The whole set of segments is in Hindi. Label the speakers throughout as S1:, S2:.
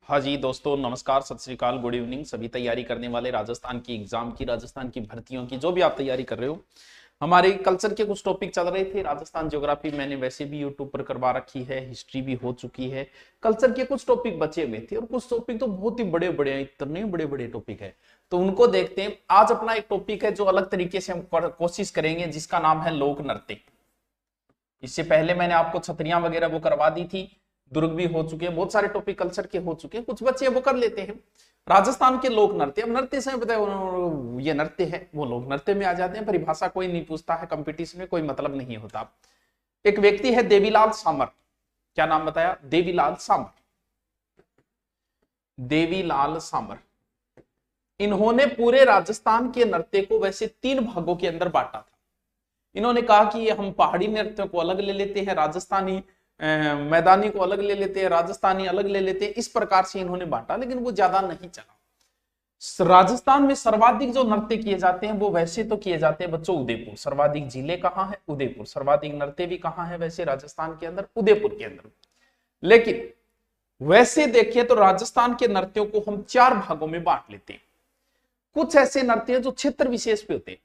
S1: हाँ जी दोस्तों, नमस्कार, सत श्री अकाल, गुड इवनिंग। सभी तैयारी करने वाले राजस्थान की एग्जाम की, राजस्थान की भर्तियों की, जो भी आप तैयारी कर रहे हो। हमारे कल्चर के कुछ टॉपिक चल रहे थे। राजस्थान ज्योग्राफी मैंने वैसे भी यूट्यूब पर करवा रखी है, हिस्ट्री भी हो चुकी है। कल्चर के कुछ टॉपिक बचे हुए थे और कुछ टॉपिक तो बहुत ही बड़े बड़े हैं, इतने बड़े बड़े टॉपिक है। तो उनको देखते हैं। आज अपना एक टॉपिक है जो अलग तरीके से हम कोशिश करेंगे, जिसका नाम है लोक नृत्य। इससे पहले मैंने आपको छतरियां वगैरह वो करवा दी थी, दुर्ग भी हो चुके हैं, बहुत सारे टॉपिक कल्चर के हो चुके हैं, कुछ बच्चे वो कर लेते हैं। राजस्थान के लोक नृत्य, अब नृत्य से बताए ये नृत्य है, वो लोक नृत्य में आ जाते हैं। परिभाषा कोई नहीं पूछता है, कंपटीशन में कोई मतलब नहीं होता। एक व्यक्ति है देवीलाल सामर। क्या नाम बताया? देवीलाल सामर। देवीलाल सामर। इन्होंने पूरे राजस्थान के नृत्य को वैसे 3 भागों के अंदर बांटा था। इन्होंने कहा कि हम पहाड़ी नृत्यों को अलग ले लेते हैं, राजस्थानी मैदानी को अलग ले लेते हैं, राजस्थानी अलग ले लेते हैं। इस प्रकार से इन्होंने बांटा, लेकिन वो ज्यादा नहीं चला। राजस्थान में सर्वाधिक जो नृत्य किए जाते हैं वो वैसे तो किए जाते हैं बच्चों उदयपुर। सर्वाधिक जिले कहाँ है? उदयपुर। सर्वाधिक नृत्य भी कहाँ है वैसे राजस्थान के अंदर? उदयपुर के अंदर। लेकिन वैसे देखिए तो राजस्थान के नृत्यों को हम 4 भागों में बांट लेते हैं। कुछ ऐसे नृत्य जो क्षेत्र विशेष पे होते हैं,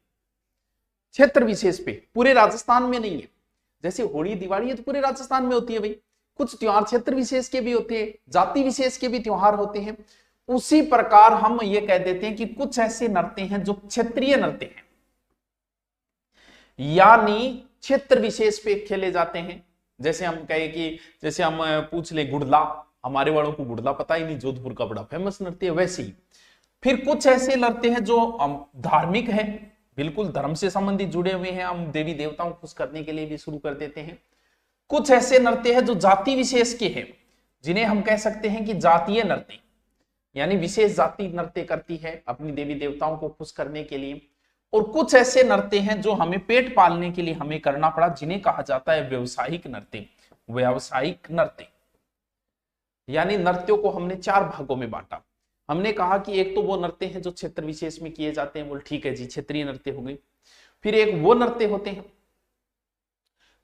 S1: क्षेत्र विशेष पे, पूरे राजस्थान में नहीं है। जैसे होली दिवाली है तो पूरे राजस्थान में होती है भाई। कुछ त्योहार क्षेत्र विशेष के भी होते हैं, जाति विशेष के भी त्योहार होते हैं। उसी प्रकार हम ये कह देते हैं कि कुछ ऐसे नृत्य हैं जो क्षेत्रीय नृत्य हैं, यानी क्षेत्र विशेष पे खेले जाते हैं। जैसे हम कहे कि जैसे हम पूछ ले गुड़ला, हमारे वालों को गुड़ला पता ही नहीं, जोधपुर का बड़ा फेमस नृत्य है, वैसे ही। फिर कुछ ऐसे नृत्य हैं जो धार्मिक है, बिल्कुल धर्म से संबंधित जुड़े हुए हैं, हम देवी देवताओं को खुश करने के लिए भी शुरू कर देते हैं। कुछ ऐसे नृत्य हैं जो जाति विशेष के हैं, जिन्हें हम कह सकते हैं कि जातीय नृत्य, यानी विशेष जाति नृत्य करती है अपनी देवी देवताओं को खुश करने के लिए। और कुछ ऐसे नृत्य हैं जो हमें पेट पालने के लिए हमें करना पड़ा, जिन्हें कहा जाता है व्यवसायिक नृत्य। व्यवसायिक नृत्य, यानी नृत्यों को हमने 4 भागों में बांटा। हमने कहा कि एक तो वो नृत्य हैं जो क्षेत्र विशेष में किए जाते हैं, बोल ठीक है जी, क्षेत्रीय नृत्य हो गए। फिर एक वो नृत्य होते हैं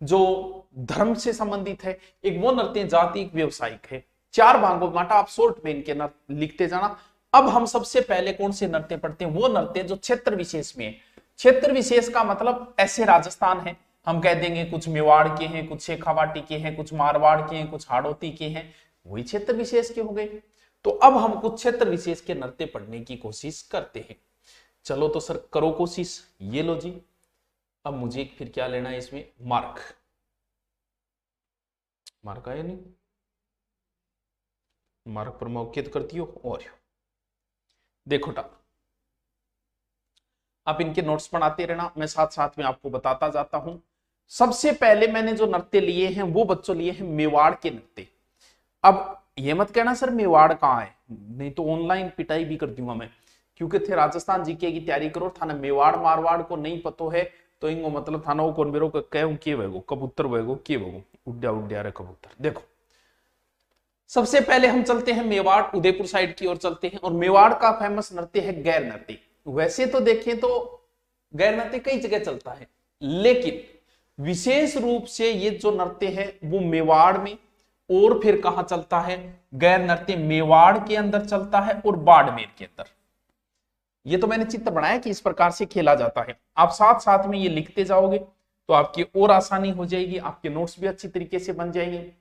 S1: जो धर्म से संबंधित है, एक वो नृत्य जाति व्यवसायिक है। 4 भागों में बांटा। आप शॉर्ट में इनके नृत्य लिखते जाना। अब हम सबसे पहले कौन से नृत्य पढ़ते हैं? वो नृत्य जो क्षेत्र विशेष में है। क्षेत्र विशेष का मतलब ऐसे राजस्थान है, हम कह देंगे कुछ मेवाड़ के हैं, कुछ शेखावाटी के हैं, कुछ मारवाड़ के हैं, कुछ हाड़ौती के हैं, वही क्षेत्र विशेष के हो गए। तो अब हम कुछ क्षेत्र विशेष के नृत्य पढ़ने की कोशिश करते हैं। चलो तो सर करो कोशिश। ये लो जी। अब मुझे फिर क्या लेना है इसमें? मार्क। मार्क आया नहीं? मार्क पर मौकित करती हो। और देखो टा, आप इनके नोट्स बनाते रहना, मैं साथ साथ में आपको बताता जाता हूं। सबसे पहले मैंने जो नृत्य लिए हैं वो बच्चों लिए हैं मेवाड़ के नृत्य। अब ये मत कहना सर मेवाड़ कहाँ है, नहीं तो ऑनलाइन पिटाई भी कर दूंगा मैं। क्योंकि थे राजस्थान जीके की तैयारी करो, थाना मेवाड़ मारवाड़ को नहीं पतो है तो इनको मतलब थाना वो कौन बेरो कहूं के वेगो कबूतर वेगो के वेगो उड्या उड्या रे कबूतर। देखो सबसे पहले हम चलते हैं मेवाड़, उदयपुर साइड की ओर चलते हैं। और मेवाड़ का फेमस नृत्य है गैर नृत्य। वैसे तो देखें तो गैर नृत्य कई जगह चलता है, लेकिन विशेष रूप से ये जो नृत्य है वो मेवाड़ में, और फिर कहां चलता है? गैर नृत्य मेवाड़ के अंदर चलता है और बाड़मेर के अंदर। ये तो मैंने चित्र बनाया कि इस प्रकार से खेला जाता है। आप साथ साथ में ये लिखते जाओगे तो आपकी और आसानी हो जाएगी, आपके नोट्स भी अच्छी तरीके से बन जाएंगे।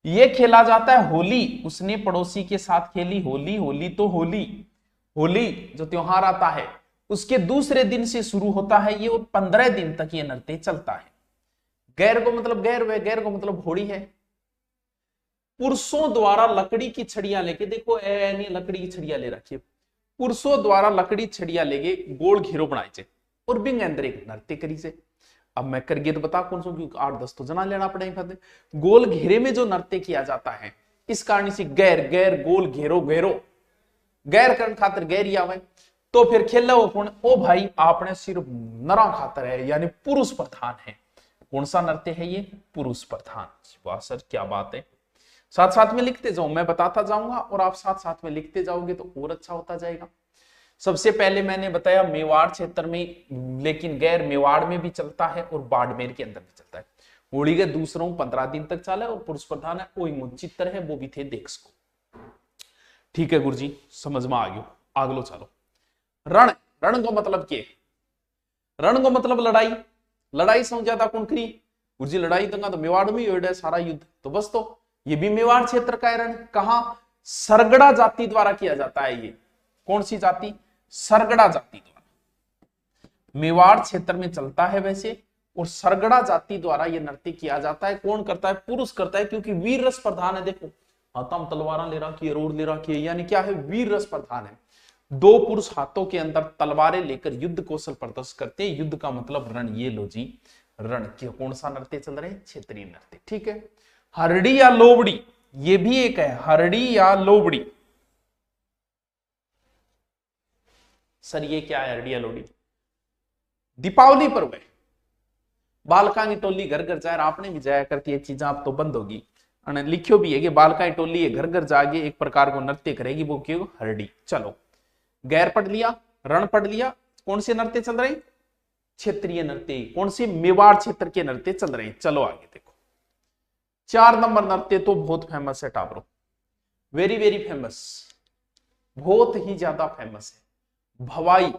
S1: ये खेला जाता है होली, उसने पड़ोसी के साथ खेली होली। होली तो होली, होली जो त्योहार आता है उसके दूसरे दिन से शुरू होता है ये, और 15 दिन तक ये नृत्य चलता है। गैर को मतलब गैर को मतलब होली है। पुरुषों द्वारा लकड़ी की छड़ियां लेके, देखो लकड़ी की छड़ियां ले रखी है, पुरुषों द्वारा लकड़ी छड़ियां लेके गोल घेरो बनाए चे और बिंग अंदर एक नृत्य करी से। अब मैं करगे तो बता कौन सो, क्योंकि 8-10 तो जना लेना पड़ेगा। गोल घेरे में जो नृत्य किया जाता है, इस कारण से गैर गैर गोल घेरो घेरो, गैर करण खातर गैर आवे। तो फिर खेला वो कौन? ओ भाई आपने सिर्फ नरा खातर है, यानी पुरुष प्रधान है। कौन सा नृत्य है ये? पुरुष प्रधान। वाह सर क्या बात है। साथ साथ में लिखते जाओ, मैं बताता जाऊंगा और आप साथ साथ में लिखते जाओगे तो और अच्छा होता जाएगा। सबसे पहले मैंने बताया मेवाड़ क्षेत्र में, लेकिन गैर मेवाड़ में भी चलता है और बाड़मेर के अंदर भी चलता है। होली के दूसरों 15 दिन तक चला है और पुरुष प्रधान है, कोई चित्र है वो भी थे देख सको। ठीक है गुरुजी, समझ में आ गयो। आगलो चलो। रण, रण को मतलब के? रण को मतलब लड़ाई। लड़ाई समझाता कौन करी? गुरुजी लड़ाई तो मेवाड़ में ही सारा युद्ध, तो बस तो ये भी मेवाड़ क्षेत्र का रण। कहा? सरगड़ा जाति द्वारा किया जाता है। ये कौन सी जाति? सरगड़ा जाति द्वारा मेवाड़ क्षेत्र में चलता है वैसे, और सरगड़ा जाति द्वारा यह नृत्य किया जाता है। कौन करता है? पुरुष करता है, क्योंकि वीर रस प्रधान है। देखो हाथों में तलवार ले रखी है, रोड ले रखी है, यानी क्या है? वीर रस प्रधान है। दो पुरुष हाथों के अंदर तलवारें लेकर युद्ध कौशल प्रदर्शित करते हैं। युद्ध का मतलब रण। ये लो जी रण। कौन सा नृत्य चल रहे हैं? क्षेत्रीय नृत्य। ठीक है। हरड़ी या लोबड़ी, ये भी एक है। हरड़ी या लोबड़ी, सर ये क्या है? हरड़ी या लोबड़ी दीपावली पर्व है। बालका की टोली घर घर जाए, आपने भी जाया करती है चीजें, आप तो बंद होगी। लिखियो भी है कि बालका की टोली घर घर जाके एक प्रकार को नृत्य करेगी, वो क्यों? हरड़ी। चलो गैर पढ़ लिया, रण पढ़ लिया। कौन से नृत्य चल रहे? क्षेत्रीय नृत्य। कौन से? मेवाड़ क्षेत्र के नृत्य चल रहे हैं। चलो आगे देखो। 4 नंबर नृत्य तो बहुत फेमस है टाबरो, वेरी वेरी फेमस, बहुत ही ज्यादा फेमस है। भवाई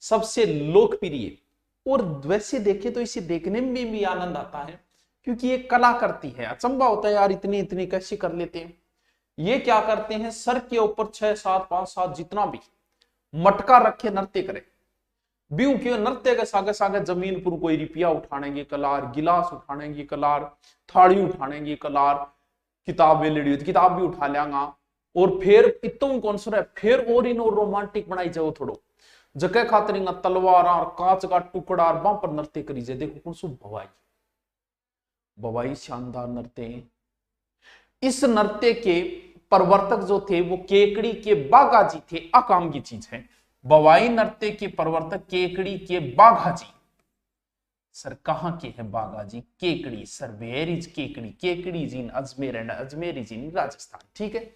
S1: सबसे लोकप्रिय, और वैसे देखे तो इसे देखने में भी आनंद आता है, क्योंकि ये कला करती है। अचंबा होता है यार, इतनी इतनी कैसे कर लेते हैं। ये क्या करते हैं? सर के ऊपर 6 7 5 7 जितना भी मटका रखे नृत्य करे। ब्यू क्यों? नृत्य के सागे सागे जमीन पर कोई रिपिया उठानेंगे कलार, गिलास उठानेंगे कलार, थाली उठानेंगे कलार, किताब लेनी हो किताब भी उठा लेंगा। और फिर इतों कौन सा फिर और इन और रोमांटिक बनाई जाओ थोड़ो, जगह खातिर तलवार और कांच का टुकड़ा और वहां पर नृत्य करी जाए। देखो कौन सो भवाई, भवाई शानदार नृत्य। इस नृत्य के प्रवर्तक जो थे वो केकड़ी के बागाजी थे। अकाम की चीज है। भवाई नृत्य के प्रवर्तक केकड़ी के बाघाजी। सर कहां के हैं बाघाजी? Kekri. Sir where is Kekri? Kekri is in Ajmer and Ajmer is in Rajasthan. ठीक है।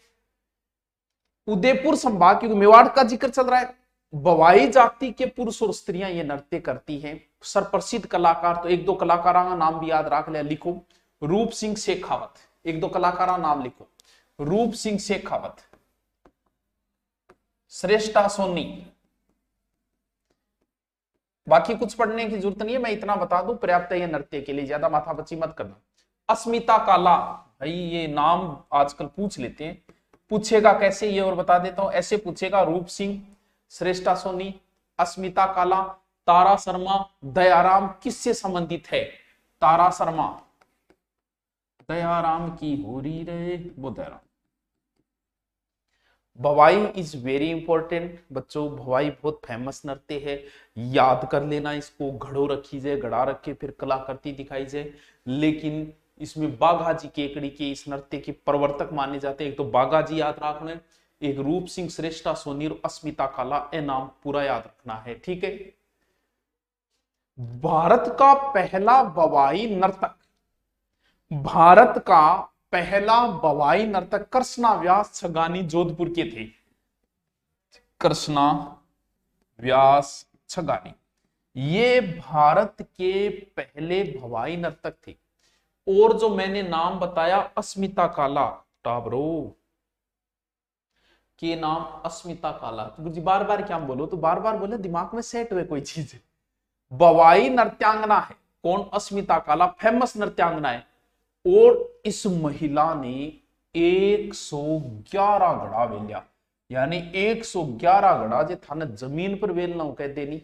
S1: उदयपुर संभाग, क्योंकि मेवाड़ का जिक्र चल रहा है, भवाई जाति के पुरुष और स्त्रियां ये नृत्य करती हैं। सर प्रसिद्ध कलाकार तो 1-2 कलाकारों का नाम भी याद रख लिया, लिखो। रूप सिंह शेखावत, 1-2 कलाकारों का नाम लिखो। रूप सिंह शेखावत, श्रेष्ठा सोनी। बाकी कुछ पढ़ने की जरूरत नहीं है, मैं इतना बता दूं पर्याप्त है ये नृत्य के लिए, ज्यादा माथापच्ची मत करना। अस्मिता काला, भाई ये नाम आजकल पूछ लेते हैं, पूछेगा कैसे ये और बता देता हूं। ऐसे पूछेगा रूप सिंह, श्रेष्ठा सोनी, अस्मिता काला, तारा शर्मा, दयाराम किससे संबंधित है? तारा शर्मा, दयाराम की हो रही रहे वो दयाराम। भवाई इज वेरी इंपॉर्टेंट बच्चों, भवाई बहुत फेमस नृत्य है, याद कर लेना इसको। घड़ो रखी जाए, घड़ा रखे, फिर कलाकृति दिखाई जाए। लेकिन इसमें बाघाजी केकड़ी के इस नृत्य के प्रवर्तक माने जाते हैं। एक तो बाघाजी याद रखना है, एक रूप सिंह, श्रेष्ठा सोनी और अस्मिता काला, ये नाम पूरा याद रखना है। ठीक है। भारत का पहला भवाई नर्तक, भारत का पहला भवाई नर्तक कृष्णा व्यास छगानी जोधपुर के थे। कृष्णा व्यास छगानी ये भारत के पहले भवाई नर्तक थे। और जो मैंने नाम बताया अस्मिता काला, टाबरो के नाम अस्मिता काला, तो गुरुजी बार बार क्या बोलो? तो बार बार बोले, दिमाग में सेट हुए कोई चीज। भवाई नृत्यांगना है कौन? अस्मिता काला, फेमस नृत्यांगना है। और इस महिला ने 111 घड़ा वेलिया, यानी 111 घड़ा जे थाने जमीन पर वेलना हो कह देनी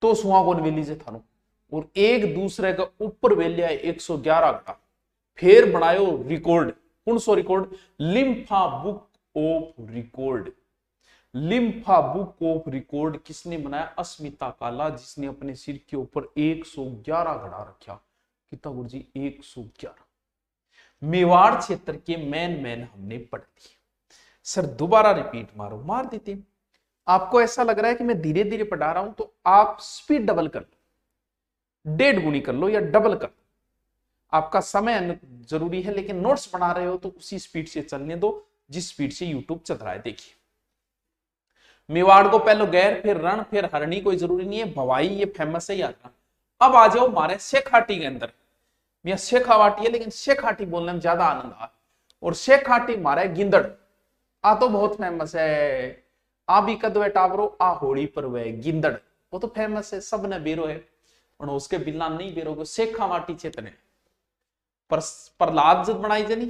S1: तो सुहा कौन वेली जे थानो, और एक दूसरे का ऊपर वेलिया 111 घड़ा। फिर बनायो रिकॉर्ड, कौन सो record? Limca book of record. Limca book of record किसने बनाया? अस्मिता काला, जिसने अपने सिर के ऊपर 111 घड़ा रखा। कितना गुरुजी? 111। मेवाड़ क्षेत्र के मैन हमने पढ़ दिए। सर दोबारा रिपीट मारो, मार देते। आपको ऐसा लग रहा है कि मैं धीरे धीरे पढ़ा रहा हूं, तो आप स्पीड डबल कर लो, 1.5 गुनी कर लो या डबल कर लो। आपका समय जरूरी है, लेकिन नोट्स बना रहे हो तो उसी स्पीड से चलने दो जिस स्पीड से यूट्यूब चल रहा है। देखिए मेवाड़ को पहले गैर, फिर रण, फिर हरणी, कोई जरूरी नहीं है। भवाई ये फेमस है याद। अब आ जाओ हमारे शेखाटी के अंदर। भैया शेखावाटी है, लेकिन शेखाटी बोलने में ज्यादा आनंद आ। और शेखाटी मारा है गिंदड़। आ तो बहुत फेमस है। आ भी कदवे टाबरो आ होली पर वे गिंदड़, वो तो फेमस है, सब ने बेरो है। और उसके बिना नहीं बेरो को सेखा माटी चेतने पर प्रहलाद जब बनाई जनी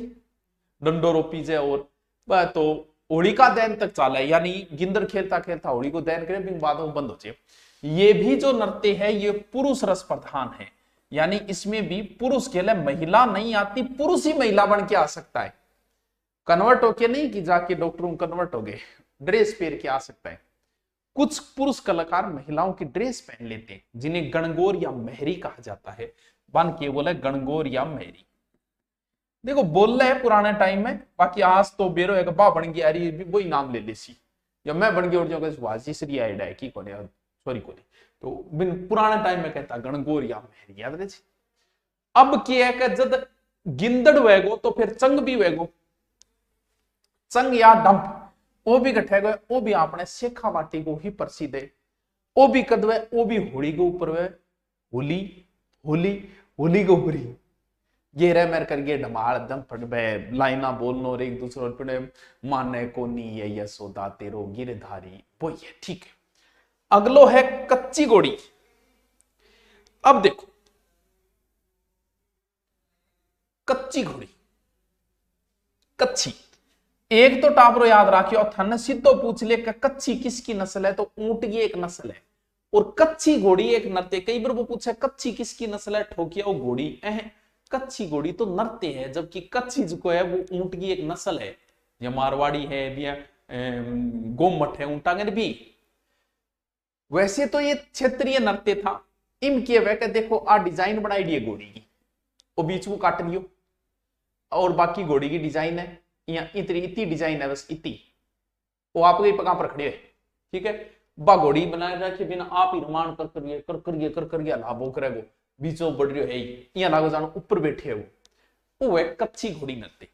S1: डंडो रोपी जे, और वह तो होली का दैन तक चाला है, यानी गिंदड़ खेलता खेलता होली को दैन करे बिन बाद में बंद हो जाए। ये भी जो नृत्य है ये पुरुष रस प्रधान है, यानी इसमें भी पुरुष खेले, महिला नहीं आती, पुरुष ही महिला बन के आ सकता है। कन्वर्ट होके नहीं कि जाके डॉक्टरों कन्वर्ट हो गए, ड्रेस पहन के आ सकता है। कुछ पुरुष कलाकार महिलाओं की ड्रेस पहन लेते हैं जिन्हें गणगौर या मेहरी कहा जाता है। बन के बोले गणगौर या मेहरी। देखो बोल रहे हैं पुराने टाइम में, बाकी आज तो बेरो एक बा बन गई, अरे वही नाम ले ले सी, या मैं बन गई और जो वाजी श्री आइड है की कोने सॉरी कोनी, तो बिन पुराने टाइम में कहता गणगौर या मेहरी, याद रहे। अब क्या है कि जब गिंदड़ वेगो तो फिर चंग भी वेगो, चंग या डंप वो भी गठे गए, वो भी आपने शेखा वाटी को ही प्रसिद्ध है। वो भी कदवे, वो भी होली के ऊपर वे होली होली होली को हुरी ये रह मेर करके ढमाल दम फट बे लाइना बोलनो और एक दूसरे पे माने को नी ये यशोदा तेरो गिरधारी वो ये ठीक है। अगलो है कच्ची घोड़ी। अब देखो कच्ची घोड़ी, कच्ची एक तो टाबरो याद रखियो, थन सीधो पूछ ले कच्ची किसकी नस्ल है, तो ऊंट की एक नस्ल है, और कच्ची घोड़ी एक नृत्य। कई बार वो पूछे कच्ची किसकी नस्ल है, ठोकिया वो घोड़ी कच्ची घोड़ी तो नृत्य है, जबकि कच्ची जो है वो ऊंट की एक नस्ल है, या मारवाड़ी है या गोमठ है ऊंटा भी। वैसे तो ये क्षेत्रीय नृत्य था। इम किए वह देखो आ डिजाइन बनाई दी है घोड़ी की, वो बीच को काट लियो, और बाकी घोड़ी की डिजाइन है या इतनी इतनी डिजाइन है, बस इतनी वो आपके पका पर खड़े है, ठीक है। बा घोड़ी बनाए रखे बिना आप ही रमान कर करिए कर करिए कर करिए लाभो करेगो, बीचों बढ़ रही है यहाँ लागो जानो ऊपर बैठे है वो है कच्ची घोड़ी नृत्य।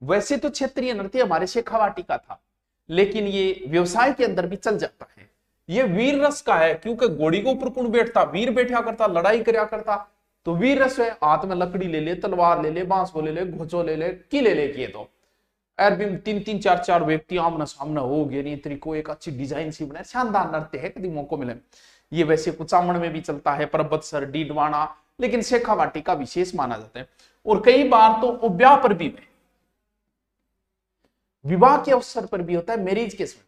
S1: वैसे तो क्षेत्रीय नृत्य हमारे शेखावाटी का था, लेकिन ये व्यवसाय के अंदर भी चल जाता है। ये वीर रस का है, क्योंकि घोड़ी के ऊपर कौन बैठता, वीर बैठा करता, लड़ाई करया करता, तो वीर रस है। हाथ में लकड़ी ले ले, तलवार ले ले, बांसो ले ले, घोचो ले ले, की ले ले किए तो अरबी तीन तीन चार चार व्यक्ति आमने सामने हो गए, तरीको एक अच्छी डिजाइन सी बनाए, शानदार नृत्य है, कभी मौको मिले। ये वैसे कुचामण में भी चलता है, परबतसर डीडवाना, लेकिन शेखावाटी का विशेष माना जाता है। और कई बार तो ब्याह पर भी में, विवाह के अवसर पर भी होता है, मैरिज के समय।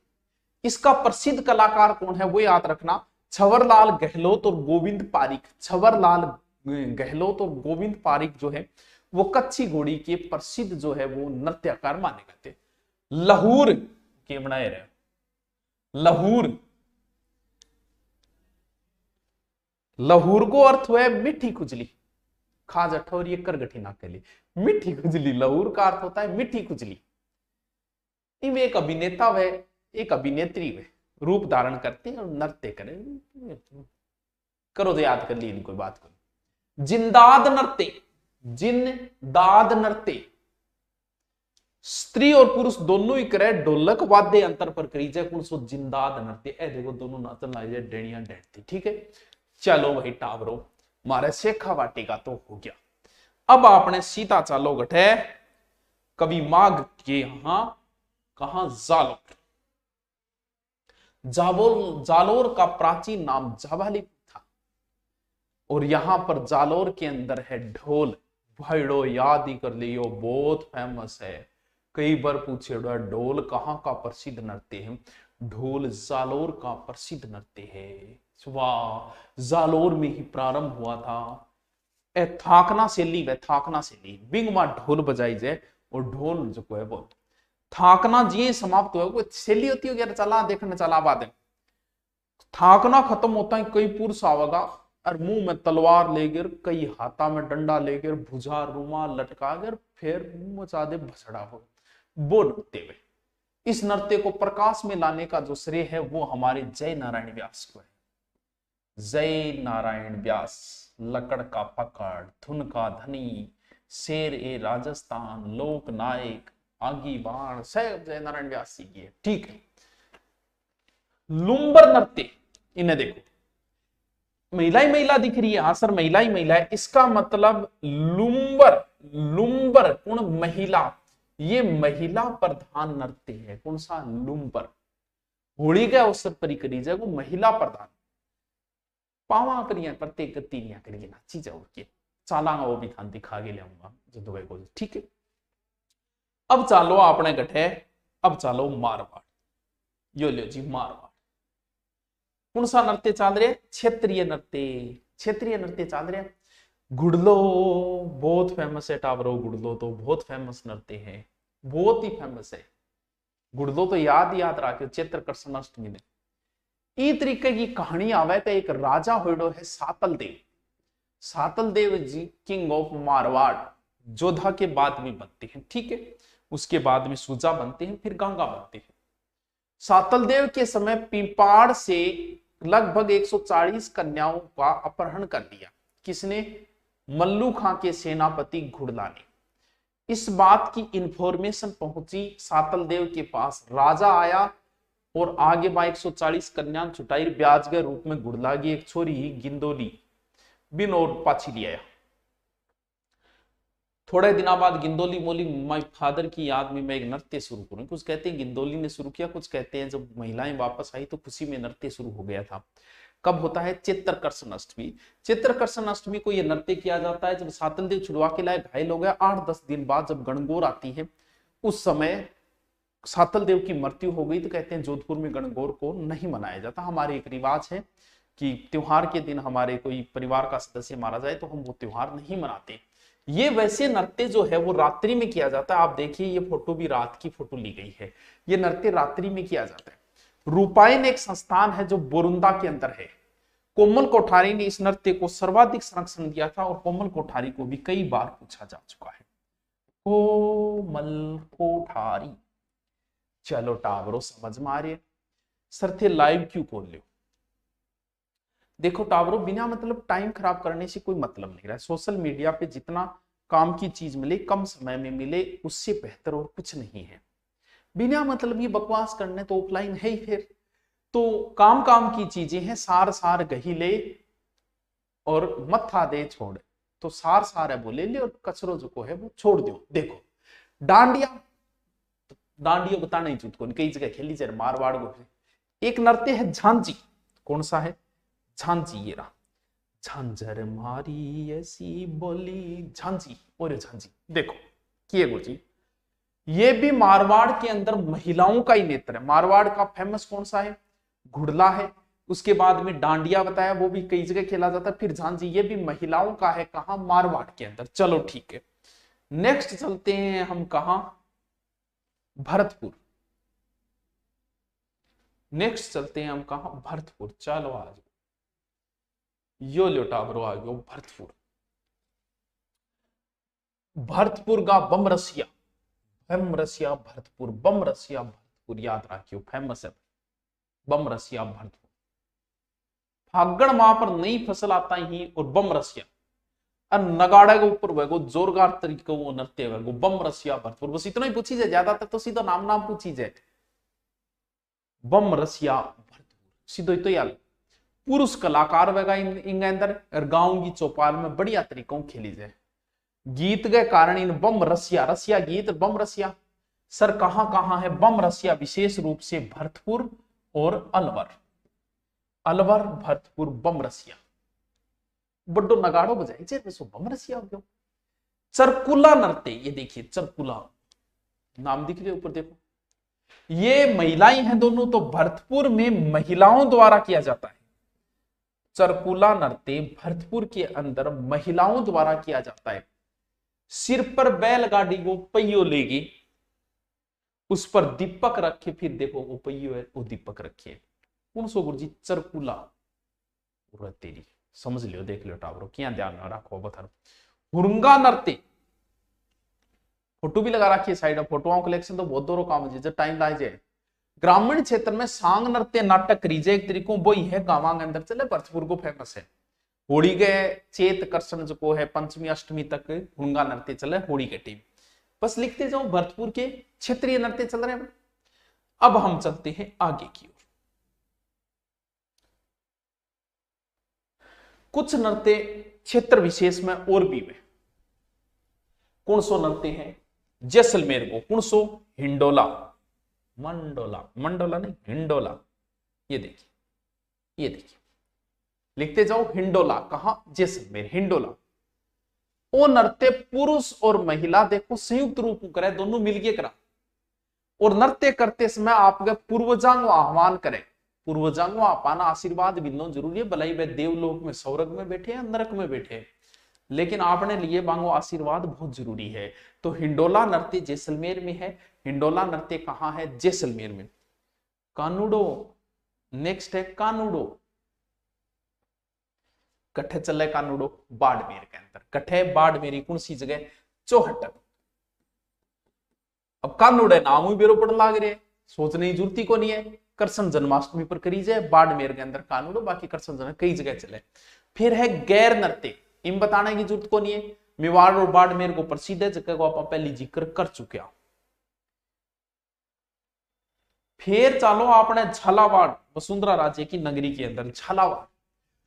S1: इसका प्रसिद्ध कलाकार कौन है वो याद रखना, छवरलाल गहलोत और गोविंद पारिक। छवरलाल गहलोत और गोविंद पारिक जो है वो कच्ची घोड़ी के प्रसिद्ध जो है वो नृत्यकार माने गए थे। लाहौर के बनाए रहे, लाहौर, लाहौर को अर्थ हुआ है मीठी खुजली, खाज अठौर ये करगठी ना के लिए मीठी खुजली, लाहौर का अर्थ होता है मीठी खुजली। इनमें एक अभिनेता व एक अभिनेत्री वे रूप धारण करते हैं और नृत्य करें, करो तो याद कर ली कोई बात करो। जिंदाद नृत्य, जिंदाद नृत्य स्त्री और पुरुष दोनों ही करे, ढोलक वाद्य अंतर पर करी जाए कौन सो जिंदाद नृत्य। ए देखो दोनों नाचन लाई जाए, डेणिया डेढ़ती, ठीक है। चलो भाई टावरो मारे शेखावाटी का तो हो गया। अब आपने सीता चालो गठे कवि माघ के यहां कहा जालोर। जालोर का प्राचीन नाम जाबाली था, और यहां पर जालोर के अंदर है ढोल। भाईड़ो याद ही कर लियो, बहुत फेमस है, कई बार पूछे ढोल कहां का प्रसिद्ध नृत्य है, ढोल जालोर का प्रसिद्ध नृत्य है। वाह, जालोर में ही प्रारंभ हुआ था। ए थाकना शैली व थाकना शैली बिंग मा ढोल बजाई जाए, और ढोल जो है वो थाकना जी समाप्त हुआ, कोई शैली होती है यार, चला देखने चला बात है। थाकना खत्म होता है, कई पुरुष आवेगा और मुंह में तलवार लेकर, कई हाथा में डंडा लेकर, भुजा रुमाल लटका कर, फिर मचा दे भसड़ा हो वो नृत्य में। इस नृत्य को प्रकाश में लाने का जो श्रेय है वो हमारे जय नारायण व्यास को है। जय नारायण व्यास, लकड़ का पकड़, धुन का धनी, शेर ए राजस्थान, लोक नायक, आगी बाण, सब जय नारायण व्यास जी की है, ठीक है। लुम्बर नृत्य, इन्हें देखो महिला ही महिला दिख रही है, हाँ सर महिला ही महिला है, इसका मतलब लुम्बर, लुम्बर कौन, महिला, ये महिला प्रधान नृत्य है। कौन सा? लुम्पर। होली के अवसर पर ही करी जाए, वो महिला प्रधान। पावा करिए प्रत्येक तीनिया करिए नाची जाओ के चालांगा, वो भी थान दिखा के लियाऊंगा जो दुबई को। ठीक है, अब चालो आपने गठे, अब चालो मारवाड़। यो लो जी मारवाड़। कौन सा नृत्य चल रहे? क्षेत्रीय नृत्य। क्षेत्रीय नृत्य चल रहे। गुड़लो बहुत फेमस है टावरो, गुड़लो तो बहुत फेमस नृत्य है, बहुत ही फेमस है। गुड़लो तो याद रखियो चैत्र कृष्ण अष्टमी ने। ई तरीके की कहानी आवे तो एक राजा होड़ो है सातल देव। सातल देव जी किंग ऑफ मारवाड़, जोधा के बाद में बनते हैं। ठीक है, उसके बाद में सुजा बनते हैं, फिर गंगा बनते हैं। सातल देव के समय पिपाड़ से लगभग 140 कन्याओं का अपहरण कर लिया। किसने? मल्लू खां के सेनापति घुड़ला ने। इस बात की इंफॉर्मेशन पहुंची सातल देव के पास। राजा आया और आगे बा 140 कन्या छुटाई, ब्याज के रूप में घुड़ला की एक छोरी ही गिंदोली बिन और पाछी लिया। थोड़े दिनों बाद गिंदोली बोली माय फादर की याद में मैं एक नृत्य शुरू करूं। कुछ कहते हैं गिंदोली ने शुरू किया, कुछ कहते हैं जब महिलाएं वापस आई तो खुशी में नृत्य शुरू हो गया था। कब होता है? चित्रकर्षण अष्टमी। चित्रकर्षण अष्टमी को यह नृत्य किया जाता है जब सातल देव छुड़वा के लाए घायल हो गया। 8-10 दिन बाद जब गणगौर आती है, उस समय सातल देव की मृत्यु हो गई, तो कहते हैं जोधपुर में गणगौर को नहीं मनाया जाता। हमारे एक रिवाज है कि त्योहार के दिन हमारे कोई परिवार का सदस्य मारा जाए तो हम वो त्योहार नहीं मनाते। ये वैसे नृत्य जो है वो रात्रि में किया जाता है। आप देखिए ये फोटो भी रात की फोटो ली गई है। ये नृत्य रात्रि में किया जाता है। रूपायन एक संस्थान है जो बोरुंदा के अंदर है। कोमल कोठारी ने इस नृत्य को सर्वाधिक संरक्षण दिया था और कोमल कोठारी को भी कई बार पूछा जा चुका है। कोमल कोठारी। चलो टावरो समझ में आ रही है? सर थे लाइव क्यों खोल लो? देखो टावरो, बिना मतलब टाइम खराब करने से कोई मतलब नहीं रहा। सोशल मीडिया पे जितना काम की चीज मिले, कम समय में मिले, उससे बेहतर और कुछ नहीं है। बिना मतलब ये बकवास करने तो ऑफलाइन है ही। फिर तो काम की चीजें हैं। सार सार गही ले और मत्था दे छोड़। तो सार सार है वो ले ले और कचरो जो को है वो छोड़ दो। देखो डांडिया, डांडिया बता नहीं चूत को कई जगह खेली जाए मारवाड़ को। एक नृत्य है झांझी। कौन सा है? झांझी। ये रहा झांझर मारी ऐसी बोली झांझी। और झांझी देखो किए गुरु जी, ये भी मारवाड़ के अंदर महिलाओं का ही नेत्र है। मारवाड़ का फेमस कौन सा है? घुड़ला है। उसके बाद में डांडिया बताया, वो भी कई जगह खेला जाता है। फिर झांझी, ये भी महिलाओं का है। कहां? मारवाड़ के अंदर। चलो ठीक है, नेक्स्ट चलते हैं हम कहां? भरतपुर। नेक्स्ट चलते हैं हम कहां? भरतपुर। चलो आज यो लोटावरो आ गयो भरतपुर। भरतपुर का बम रसिया। बम रसिया भरतपुर, बम रसिया भरतपुर याद रखियो, फेमस है बम रसिया भरतपुर। फागण माह पर नई फसल आता ही और बम रसिया और नगाड़े के ऊपर वो जोरदार तरीके वो नृत्य वो बम रसिया भरतपुर। बस इतना ही पूछी जाए, ज्यादातर तो सीधा नाम पूछी जाए। बम रसिया भरतपुर सीधो तो यार पुरुष कलाकार वगैरह इन अंदर और गांव की चौपाल में बढ़िया तरीकों खेली जाए। गीत के कारण इन बम रसिया, रसिया गीत बम रसिया सर कहां है? बम रसिया विशेष रूप से भरतपुर और अलवर। अलवर भरतपुर बम रसिया बड्डो नगाड़ो बजाई जे बम रसिया हो गयो। चरकुला नृत्य, ये देखिए चरकुला नाम दिख रहे ऊपर देखो, ये महिलाएं हैं दोनों। तो भरतपुर में महिलाओं द्वारा किया जाता है। चरकुला नृत्य भरतपुर के अंदर महिलाओं द्वारा किया जाता है। सिर पर बैलगाड़ी को पहियो लेगी, उस पर दीपक रखे, फिर देखो वो पहियो है वो दीपक रखिए। कौन सो गुरु जी? चरकुला। तेरी समझ लियो, देख लियो टावरो, क्या ध्यान रखो बथर। हुरंगा नृत्य फोटो भी लगा रखी है साइड में। फोटोओं कलेक्शन तो बहुत दोनों काम है, जब टाइम लाए जाए। ग्रामीण क्षेत्र में सांग नृत्य नाटक करीजे एक तरीकों वो ही है गांव के अंदर चले। भरतपुर को फेमस है। होली के चेत कर्षण जो है पंचमी अष्टमी तक हुरंगा नृत्य चले होली के टाइम। बस लिखते जाओ भरतपुर के क्षेत्रीय नृत्य चल रहे हैं। अब हम चलते हैं आगे की ओर। कुछ नृत्य क्षेत्र विशेष में और भी में। कौन सो नृत्य है? जैसलमेर को कौन सो हिंडोला, मंडोला, मंडोला नहीं हिंडोला, ये देखिए, ये देखिए लिखते जाओ हिंडोला, कहां जैसलमेर हिंडोला। ओ नृत्य पुरुष और महिला देखो संयुक्त रूप में करे, दोनों मिलके करा, और नृत्य करते समय आपके पूर्वजांग आह्वान करें, पूर्वजांग पाना आशीर्वाद मिलना जरूरी है, भलाई वे देवलोक में स्वर्ग में बैठे हैं नरक में बैठे हैं, लेकिन आपने लिए मांगो आशीर्वाद बहुत जरूरी है। तो हिंडोला नृत्य जैसलमेर में है, हिंडोला नृत्य कहां है, जैसलमेर में। कानूडो, नेक्स्ट है कानूडो, कट्ठे चले कानूडो, बाड़मेर के अंदर, कट्ठे बाड़मेरी कौन सी जगह, चौहटक। अब कानूडे नाम ही बेरो पड़ लाग रहे, सोचने की जरूरत को नहीं है, कृष्ण जन्माष्टमी पर करी जाए बाड़मेर के अंदर कानूडो, बाकी कृष्ण जन्म कई जगह चले। फिर है गैर नृत्य, इन बताने की जरूरत को नहीं है, मेवाड़ और बाड़मेर को प्रसिद्ध है, जगह को आप पहले जिक्र कर चुके हो। फिर चलो आपने झालावाड़, वसुंधरा राज्य की नगरी के अंदर झालावाड़,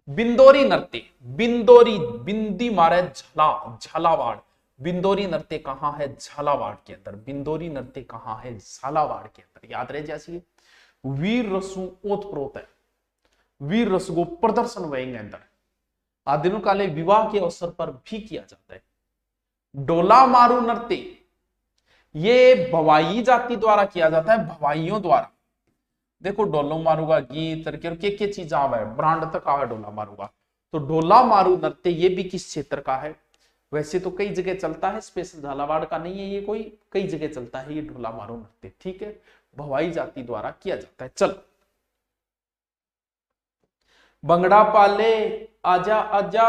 S1: बिंदोरी नृत्य, बिंदोरी, बिंदी मारे झला, झालावाड़, बिंदोरी नृत्य कहां है, झालावाड़ के अंदर, बिंदोरी नृत्य कहां है, झालावाड़ के अंदर, याद रहे जैसी वीर रसु ओतप्रोत है, वीर रसु को प्रदर्शन वहेंगे अंदर आदिनु काले विवाह के अवसर पर भी किया जाता है। डोला मारू नृत्य, ये भवाई जाति द्वारा किया जाता है, भवाइयों द्वारा। देखो डोलो मारूगा गीत के चीज आवा है, ब्रांड तक आवा डोला मारूगा, तो डोला मारू नृत्य ये भी किस क्षेत्र का है, वैसे तो कई जगह चलता है, स्पेशल झालावाड़ का नहीं है ये कोई, कई जगह चलता है ये डोला मारू नृत्य, ठीक है, भवाई जाति द्वारा किया जाता है। चल बंगड़ा पाले आजा आजा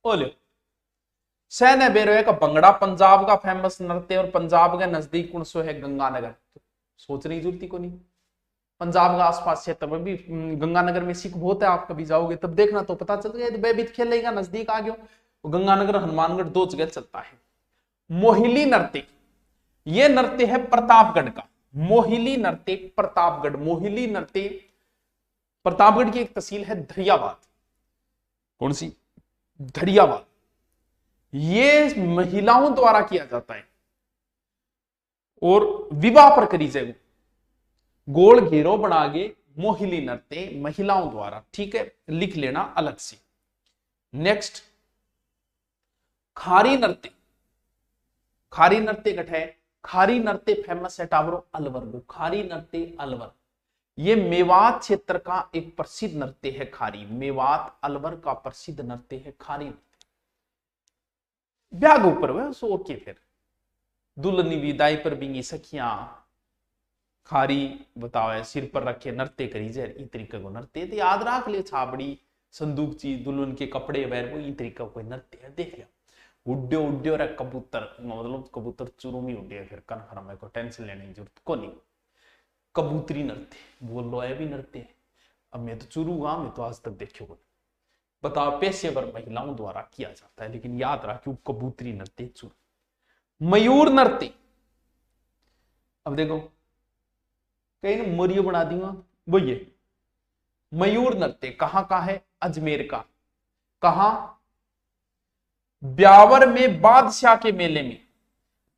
S1: ओले, सैन्य बेरोए का बंगड़ा पंजाब का फेमस नृत्य, और पंजाब के नजदीक कौन सो है, गंगानगर। तो सोचने की जरूरत को नहीं, पंजाब का आसपास क्षेत्र में भी गंगानगर में सिख बहुत है, आप कभी जाओगे तब देखना तो पता चल गया, बेबीत खेलेगा नजदीक आ गया, गंगानगर हनुमानगढ़ दो जगह चलता है। मोहिली नृत्य, ये नृत्य है प्रतापगढ़ का, मोहिली नृत्य प्रतापगढ़, मोहिली नृत्य प्रतापगढ़ की एक तहसील है धरियावाद, कौन सी, धरियावाद, ये महिलाओं द्वारा किया जाता है, और विवाह पर करी जाए, गोल घेरो बना के मोहिली नृत्य महिलाओं द्वारा, ठीक है, लिख लेना अलग से। नेक्स्ट खारी नृत्य, खारी नृत्य कट है, खारी नृत्य फेमस है टावरो अलवर को, खारी नृत्य अलवर, ये मेवात क्षेत्र का एक प्रसिद्ध नृत्य है खारी, मेवात अलवर का प्रसिद्ध नृत्य है खारी नृत्य। ब्याह ऊपर वह सो ओके, फिर दुल्हनी विदाई पर भी सखियां खारी बताओ है, सिर पर रखे नृत्य करी जाए, इस तरीके को नृत्य तो याद रख लियो, छाबड़ी संदूक चीज दुल्हन के कपड़े वैर वो इस तरीका कोई नृत्य है, देख लिया। उड्यो उड्यो रे कबूतर, मतलब कबूतर चुरूमी उड्डे, फिर कन्फर्म है, को टेंशन लेने की जरूरत को नहीं। कबूतरी नृत्य बोल लो है भी नृत्य, अब मैं तो चुरूंगा, मैं तो आज तक देखियो बताओ, पेशेवर महिलाओं द्वारा किया जाता है, लेकिन याद रखियो कबूतरी नृत्य चुर। मयूर नृत्य, अब देखो कहीं मोरियो बना दूंगा, वो ये मयूर नृत्य कहां का है, अजमेर का, कहां, ब्यावर में बादशाह के मेले में,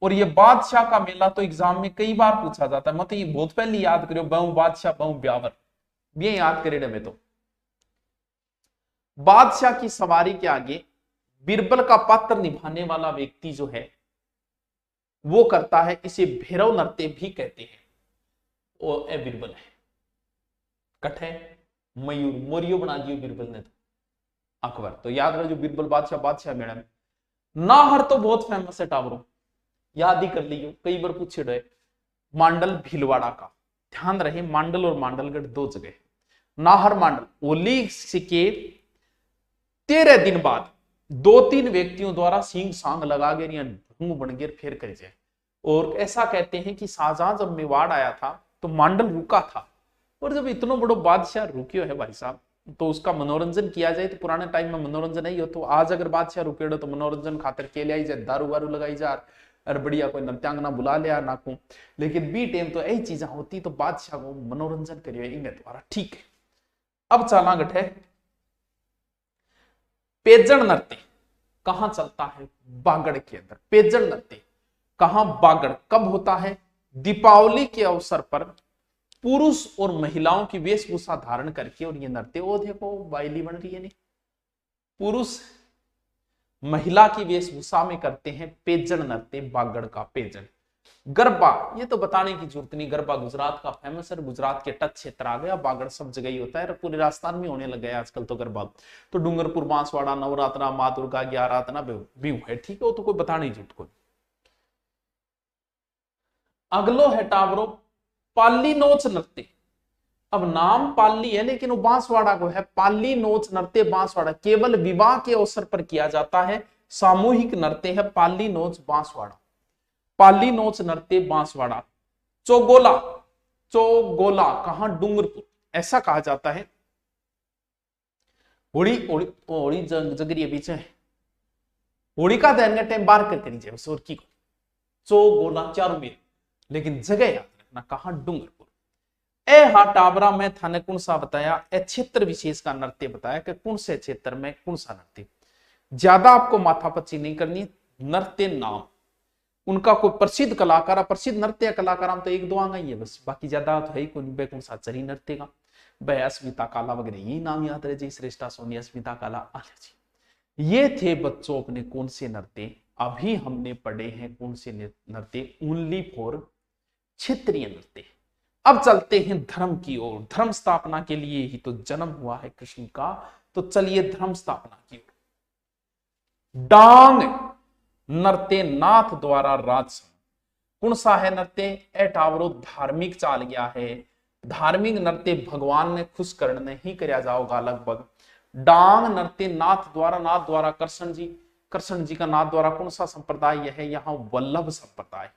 S1: और ये बादशाह का मेला तो एग्जाम में कई बार पूछा जाता है, मतलब ये बहुत पहले याद करो, बहु बादशाह बहु ब्यावर, ये याद करे में। तो बादशाह की सवारी के आगे बिरबल का पात्र निभाने वाला व्यक्ति जो है वो करता है, इसे भैरव नृत्य भी कहते हैं, वो ए बिरबल है, कठे मयूर मोरियो बना दियो बिरबल ने, तो अकबर, तो याद रहो जो बिरबल बादशाह, बादशाह मैडम। नाहर तो बहुत फेमस है टावरो, याद ही कर लियो, कई बार पूछे रहे। मांडल भीलवाड़ा का, ध्यान रहे मांडल और मांडलगढ़ दो जगह, नाहर मांडल। ओली के 13 दिन बाद 2-3 व्यक्तियों द्वारा सींग सांग लगा गए, ढूंग बन गए, फिर कर जाए। और ऐसा कहते हैं कि शाहजहां जब मेवाड़ आया था तो मांडल रुका था, और जब इतना बड़ो बादशाह रुकियो है भाई साहब, तो उसका मनोरंजन किया जाए, तो पुराने टाइम में मनोरंजन नहीं हो, तो आज अगर बादशाह रुके तो मनोरंजन खातिर के लिया जाए, दारू वारू लगाई जा, और बढ़िया कोई नृत्यांगना बुला लिया नाकू, लेकिन बी टाइम तो यही चीजें होती, तो बादशाह को मनोरंजन करिए इनके द्वारा, ठीक है। अब चला गठ है पेजन नृत्य, कहां चलता है, बागड़ के अंदर। पेजन नृत्य कहां बागड़ कब होता है? दीपावली के अवसर पर पुरुष और महिलाओं की वेशभूषा धारण करके और ये नृत्य, वो देखो बाइली बन रही है नहीं, पुरुष महिला की वेशभूषा में करते हैं पेजन नृत्य, बागड़ का पेजन। गरबा, ये तो बताने की जरूरत नहीं, गरबा गुजरात का फेमस है, गुजरात के टच क्षेत्र आ गया, बागड़ सब जगह ही होता है, पूरे राजस्थान में होने लग गया आजकल तो गरबा। तो डूंगरपुर, बांसवाड़ा, नवरात्रा, माँ दुर्गा, 11 भी है, ठीक है, वो तो कोई बताने की जरूरत कोई। अगलो है टावरो पाली नोच नृत्य। अब नाम पाली है लेकिन वो बांसवाड़ा को है, पाली नोच नृत्य बांसवाड़ा, केवल विवाह के अवसर पर किया जाता है, सामूहिक नृत्य है पाली नोच बांसवाड़ा, पाली नोच नृत्य बांसवाड़ा। चौगोला, चौगोला कहां? डूंगरपुर, ऐसा कहा जाता है। होड़ी होड़ी होड़ी जगरी बीच में होलिका दहन का टाइम बार कर करी सोरकी को, चौगोला चारों में, लेकिन जगह याद रखना कहां? डूंगरपुर। ए हा टाबरा में थाने कौन सा बताया? ए क्षेत्र विशेष का नृत्य बताया कि कौन से क्षेत्र में कौन सा नृत्य। ज्यादा आपको माथापच्ची नहीं करनी, नृत्य नाम उनका कोई प्रसिद्ध कलाकार, प्रसिद्ध नृत्य कलाकार हम तो एक दो आंगा ही है बस, बाकी ज्यादा तो है ही कोई, कौन सा चरी नृत्य का वह अस्मिता काला वगैरह ये नाम याद रहे जी, श्रेष्ठा सोनी, अस्मिता काला, आलिया जी। ये थे बच्चों अपने कौन से नृत्य। अभी हमने पढ़े हैं कौन से नृत्य? ओनली फॉर क्षेत्रीय नृत्य। अब चलते हैं धर्म की ओर। धर्म स्थापना के लिए ही तो जन्म हुआ है कृष्ण का, तो चलिए धर्म स्थापना की ओर। डांग नृत्य नाथ द्वारा राज, कौन सा है नृत्य? एटावरो धार्मिक चाल गया है, धार्मिक नृत्य भगवान ने खुश करने ही करया जाओगा लगभग। डांग नृत्य नाथ द्वारा कृष्ण जी का नाथ द्वारा कौन सा संप्रदाय है? यहाँ वल्लभ संप्रदाय।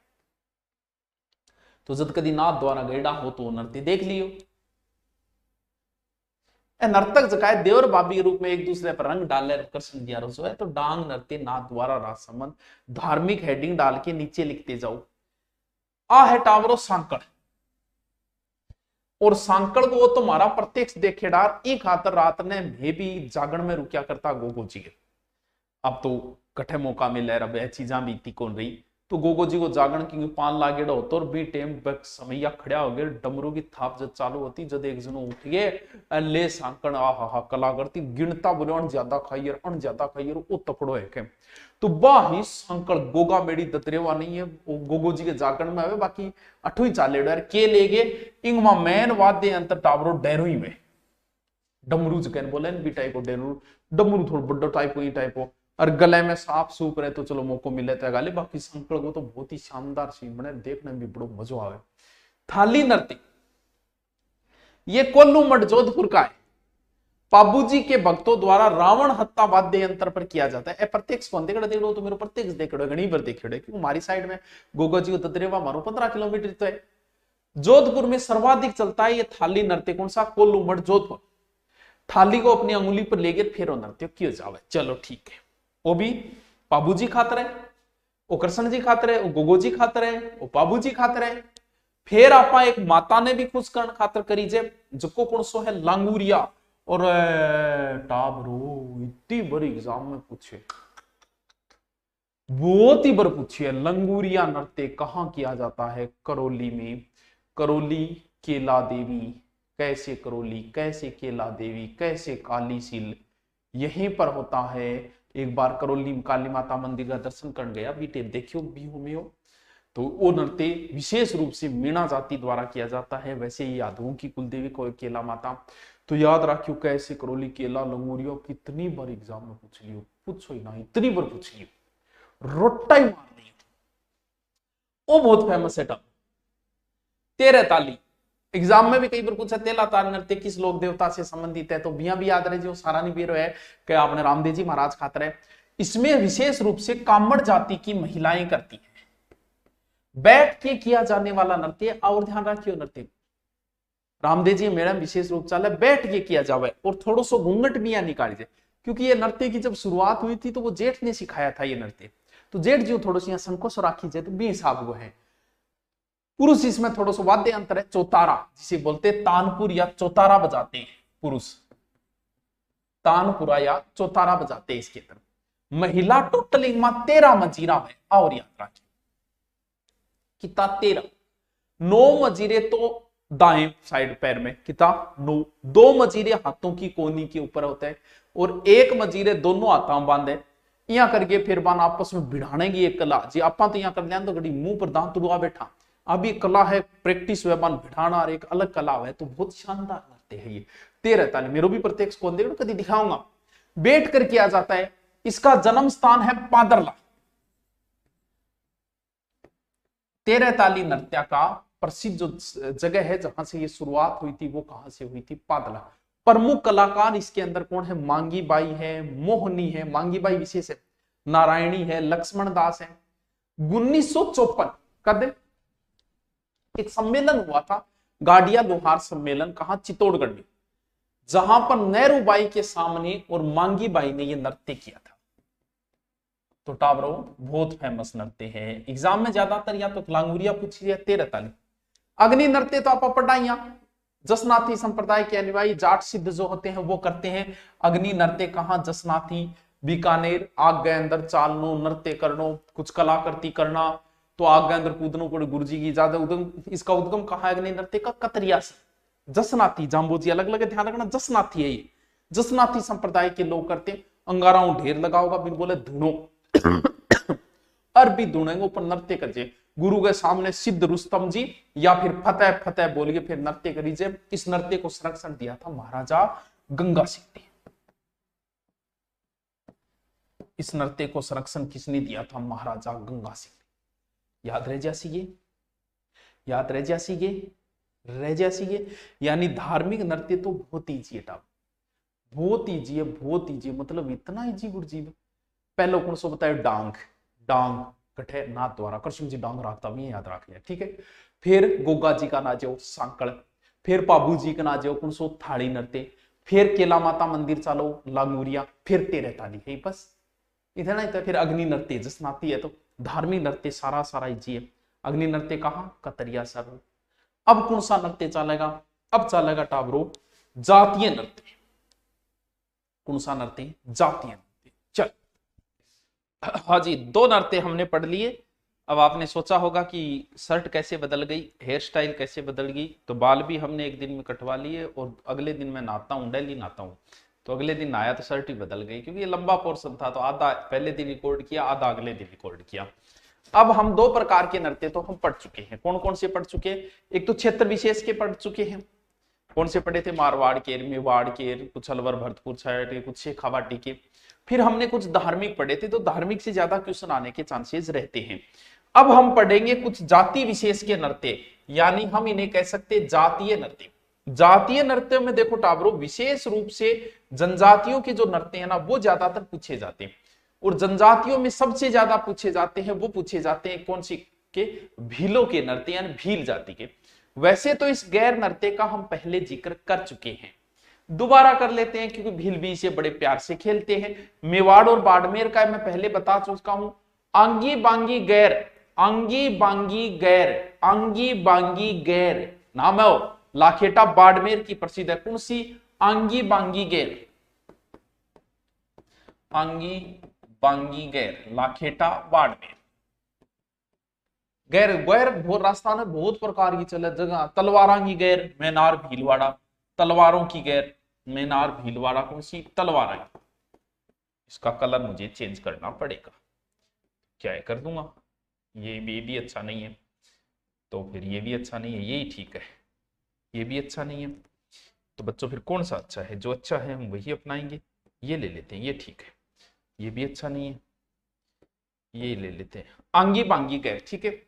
S1: तो जब कभी नाथ द्वारा गैडा हो तो नृत्य देख लियो। नर्तक जकाय देवर बाबी के रूप में एक दूसरे पर रंग डाले कृष्ण दिया रसो है, तो डांग नृत्य नाथ द्वारा राज संबंध, धार्मिक हेडिंग डाल के नीचे लिखते जाओ। आ है टावरो सांकड़, और सांकड़ को वो तुम्हारा प्रत्यक्ष देखे डार एक खातर रात ने मैं भी जागरण में रुकिया करता गोगो जी। अब तो कठे मौका मिले रब चीजा बीती कौन रही, तो गोगो जी को जागरण की पान लागेड़ा होता और बी टेम समैया खड़ा हो गया, डमरू की थाप जब चालू होती, जब एक जनो उठ गए ले सांकड़ आ हा कला करती, गिनता बोले अण ज्यादा खाइए अण ज्यादा खाइए, वो तकड़ो है के। तो बाही सांकड़ गोगा मेड़ी दतरेवा नहीं है, वो गोगो जी के जागरण में आवे, बाकी अठो ही चाले डर के ले गए इंगमा मैन वाद्य अंतर टावरो डेरू ही में डमरू जकन बोले बी टाइप डेरू, डमरू थोड़ा बड़ा टाइप ही टाइप हो, और गले में साफ सूप रहे तो चलो मौको मिले तो गाले, बाकी संकल को तो बहुत ही शानदार सीन बने, देखने में भी बड़ो मजा आवे। थाली नृत्य ये कोल्लू मठ जोधपुर का है, पाबूजी के भक्तों द्वारा रावण हत्या वाद्य यंत्र पर किया जाता है। प्रत्यक्ष कौन देखड़ो देखड़ो तो मेरे प्रत्यक्ष देखड़ो घनी बार देखड़ो, क्योंकि हमारी साइड में गोगा जी को ददरेवा मारो 15 किलोमीटर तो है। जोधपुर में सर्वाधिक चलता है ये थाली नृत्य, कौन सा? कोल्लू मठ जोधपुर। थाली को अपनी अंगुली पर लेकर फेरो नृत्य किया जावे, चलो ठीक है। वो भी पाबूजी खातर है, वो कृष्ण जी खातर है, वो गोगो जी खातर है, वो पाबूजी खातर है। फिर आपा एक माता ने भी खुश करण खातर करी जे, जिको कौन सो है? लांगूरिया। और टाबरो इतनी बड़ी एग्जाम में पूछे, बहुत ही बार पूछी है, लंगूरिया नृत्य कहां किया जाता है? करौली में। करौली केला देवी, कैसे करौली, कैसे केला देवी, कैसे काली सील, यहीं पर होता है। एक बार करौली काली माता मंदिर का दर्शन कर गया, बीटे देखियो बिहू में हो, तो वो नृत्य विशेष रूप से मीणा जाति द्वारा किया जाता है। वैसे ही यादवों की कुलदेवी को केला माता, तो याद रखियो कैसे करौली केला लंगूरियो, कितनी बार एग्जाम में पूछ लियो, पूछो ही ना, इतनी बार पूछ लियो, रोटा ही मार लियो। वो बहुत फेमस है। तेरह ताली एग्जाम में भी कई बार पूछा, तेला ताल नृत्य किस लोक देवता से संबंधित है? तो बिया भी याद रहे जो सारा नहीं बेरो है कि आपने रामदेव जी महाराज खातर है। इसमें विशेष रूप से कामड़ जाति की महिलाएं करती हैं, बैठ के किया जाने वाला नृत्य। और ध्यान रखियो नृत्य रामदेव जी मैडम विशेष रूप से बैठ के किया जावे, और थोड़ा सा घूंघट भी यहाँ निकाली जाए, क्योंकि ये नृत्य की जब शुरुआत हुई थी तो वो जेठ ने सिखाया था ये नृत्य, तो जेठ जी थोड़ा सा संकोच राखी जाए तो बी हिसाब वो है। पुरुष इसमें थोड़ा सा वाद्य अंतर है, चौतारा जिसे बोलते तानपुर या चौतारा बजाते हैं पुरुष, तानपुरा या चौतारा बजाते हैं इसके तरफ। महिला टोटल 13 मंजीरा में। और यात्रा कितना 13, 9 मजीरे तो दाएं साइड पैर में, कितना 9, 2 मजीरे हाथों की कोहनी के ऊपर होते हैं और 1 मजीरे दोनों हाथों में बांधे, यहाँ करके फिर बान आपस में भिड़ाने की एक कला जी। आप तो यहाँ कर लिया तो घड़ी मुंह पर दांत तुड़वा बैठा, अभी कला है प्रैक्टिस हुआ बान भिड़ाना और एक अलग कला है, तो बहुत शानदार लगते हैं ये 13 ताली। मेरे भी प्रत्यक्ष कौन देगा कभी दिखाऊंगा। बैठ कर किया जाता है। इसका जन्म स्थान है पादरला। 13 ताली नृत्य का प्रसिद्ध जो जगह है जहां से ये शुरुआत हुई थी वो कहां से हुई थी? पादला। प्रमुख कलाकार इसके अंदर कौन है? मांगी बाई है, मोहनी है, मांगी बाई विशेष है, नारायणी है, लक्ष्मण दास है। 1954 कद एक सम्मेलन हुआ था, गाडिया लोहार सम्मेलन, कहां? चित्तौड़गढ़ में, जहां पर नेहरू बाई के सामने और मांगी बाई ने यह नृत्य किया था। तो टाबरो बहुत फेमस नृत्य है। एग्जाम में ज्यादातर या तो लांगुरिया पूछी है 13 ताली। अग्नि नृत्य तो आप पढ़ाइया जसनाथी संप्रदाय के अनुयायी जाट सिद्ध जो होते हैं वो करते हैं अग्नि नृत्य। कहां? जसनाथी, बीकानेर। आग के अंदर चालनो, नृत्य करनो, कुछ कलाकृति करना, तो आग के अंदर कूदनो पड़े, गुरु जी की इजाजत। उद्गम, इसका उद्गम कहां है अग्नि नृत्य का? कतरिया से। जसनाथी, जाम्बोजी अलग अलग ध्यान रखना, जसनाथी है ये, जसनाथी संप्रदाय के लोग करते हैं। अंगाराओं ढेर लगाओगा, बिन बोले धुनो अरबी धुनेंगे ऊपर नृत्य करिए गुरु के सामने, सिद्ध रुस्तम जी, या फिर फतेह फतेह बोलिए, फिर नृत्य करिए। इस नृत्य को संरक्षण दिया था महाराजा गंगा सिंह ने। इस नृत्य को संरक्षण किसने दिया था? महाराजा गंगा सिंह ने। याद रह जासी ये, याद रह जासी ये, रह जासी ये। यानी धार्मिक नृत्य तो बहुत ईजी है, बहुत ईजी है, बहुत ईजी, मतलब इतना ईजी गुरुजी। पहले कौन सो बताए? डांग, डांग कठे नाथ द्वारा, कृष्ण जी डांग राखता भी याद रख लिया, ठीक है। फिर गोगा जी का नाचो सांकड़, फिर बाबू जी का नाचो कौन सो थाड़ी नृत्य, फिर केला माता मंदिर चालो लांगुरिया, फिर 13 ताली है बस इतना ही। तो फिर अग्नि नृत्य जसनाती है, तो धार्मिक नृत्य सारा सारा ईजी है। अग्नि नृत्य कहां? कतरिया सर। अब कौन सा नृत्य चलेगा? अब चलेगा टाबरो जातीय नृत्य। कौन सा नृत्य? जातीय नृत्य। चल हाँ जी, 2 नृत्य हमने पढ़ लिए। अब आपने सोचा होगा कि शर्ट कैसे बदल गई, हेयर स्टाइल कैसे बदल गई। तो बाल भी हमने एक दिन में कटवा लिए और अगले दिन मैं नहाता हूँ, डेली नहाता हूँ, तो अगले दिन नहाया तो शर्ट ही बदल गई, क्योंकि ये लंबा पोर्शन था, तो आधा पहले दिन रिकॉर्ड किया, आधा अगले दिन रिकॉर्ड किया। अब हम 2 प्रकार के नृत्य तो हम पढ़ चुके हैं। कौन कौन से पढ़ चुके हैं? एक तो क्षेत्र विशेष के पढ़ चुके हैं। कौन से पढ़े थे? मारवाड़ के, मेवाड़ के, कुछ अलवर भरतपुर साइड, कुछ शेखावाटी के। फिर हमने कुछ धार्मिक पढ़े थे, तो धार्मिक से ज्यादा क्वेश्चन आने के चांसेस रहते हैं। अब हम पढ़ेंगे कुछ जाति विशेष के नृत्य, यानी हम इन्हें कह सकते हैं जातीय नृत्य। जातीय नृत्य में देखो टाबरो, विशेष रूप से जनजातियों के जो नृत्य है ना वो ज्यादातर पूछे जाते हैं, और जनजातियों में सबसे ज्यादा पूछे जाते हैं वो पूछे जाते हैं कौन सी के? भीलों के नृत्य, यानी भील जाति के। वैसे तो इस गैर नृत्य का हम पहले जिक्र कर चुके हैं, दोबारा कर लेते हैं क्योंकि भील भी इसे बड़े प्यार से खेलते हैं। मेवाड़ और बाड़मेर का मैं पहले बता चुका हूं। आंगी बांगी गैर, आंगी बांगी गैर, आंगी बांगी गैर नाम है, लाखेटा बाड़मेर की प्रसिद्ध है। कौन सी? आंगी बांगी गैर, आंगी बांगी गैर, लाखेटा बाड़मेर। गैर गैर बहुत राजस्थान में बहुत प्रकार की चले जगह। तलवारा की गैर, मैनार भीलवाड़ा, तलवारों की गैर, मैनार भीलवाड़ा। कौन सी? तलवारा की। इसका कलर मुझे चेंज करना पड़ेगा, क्या है कर दूंगा। ये भी अच्छा नहीं है, तो फिर ये भी अच्छा नहीं है, यही ठीक है। ये भी अच्छा नहीं है, तो बच्चों फिर कौन सा अच्छा है? जो अच्छा है हम वही अपनाएंगे। ये ले लेते हैं, ये ठीक है। ये भी अच्छा नहीं है, ये ले लेते हैं। आंगी बांगी गैर, ठीक है।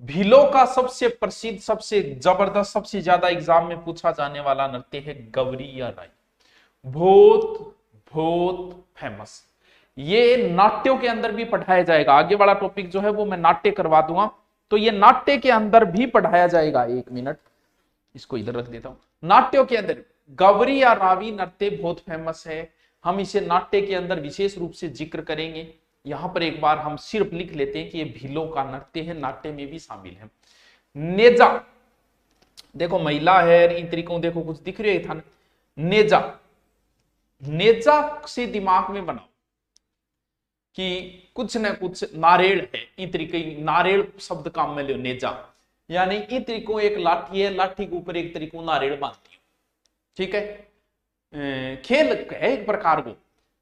S1: भीलों का सबसे प्रसिद्ध, सबसे जबरदस्त, सबसे ज्यादा एग्जाम में पूछा जाने वाला नृत्य है गवरी या राई। बहुत बहुत फेमस। ये नाट्यों के अंदर भी पढ़ाया जाएगा। आगे वाला टॉपिक जो है वो मैं नाट्य करवा दूंगा, तो ये नाट्य के अंदर भी पढ़ाया जाएगा। 1 मिनट इसको इधर रख देता हूं। नाट्यों के अंदर गवरी या रावी नृत्य बहुत फेमस है, हम इसे नाट्य के अंदर विशेष रूप से जिक्र करेंगे। यहां पर एक बार हम सिर्फ लिख लेते हैं कि ये भीलों का नृत्य है, नाट्य में भी शामिल है। नेजा, देखो महिला है, इन तरीकों देखो कुछ दिख रही था। नेजा, नेजा से दिमाग में बनाओ कि कुछ न कुछ नारेल है, ई तरीके नारेल शब्द काम में लियो नेजा, यानी ई तरीको एक लाठी है, लाठी के ऊपर एक तरीको नारेल बांधती, ठीक है। खेल है एक प्रकार को।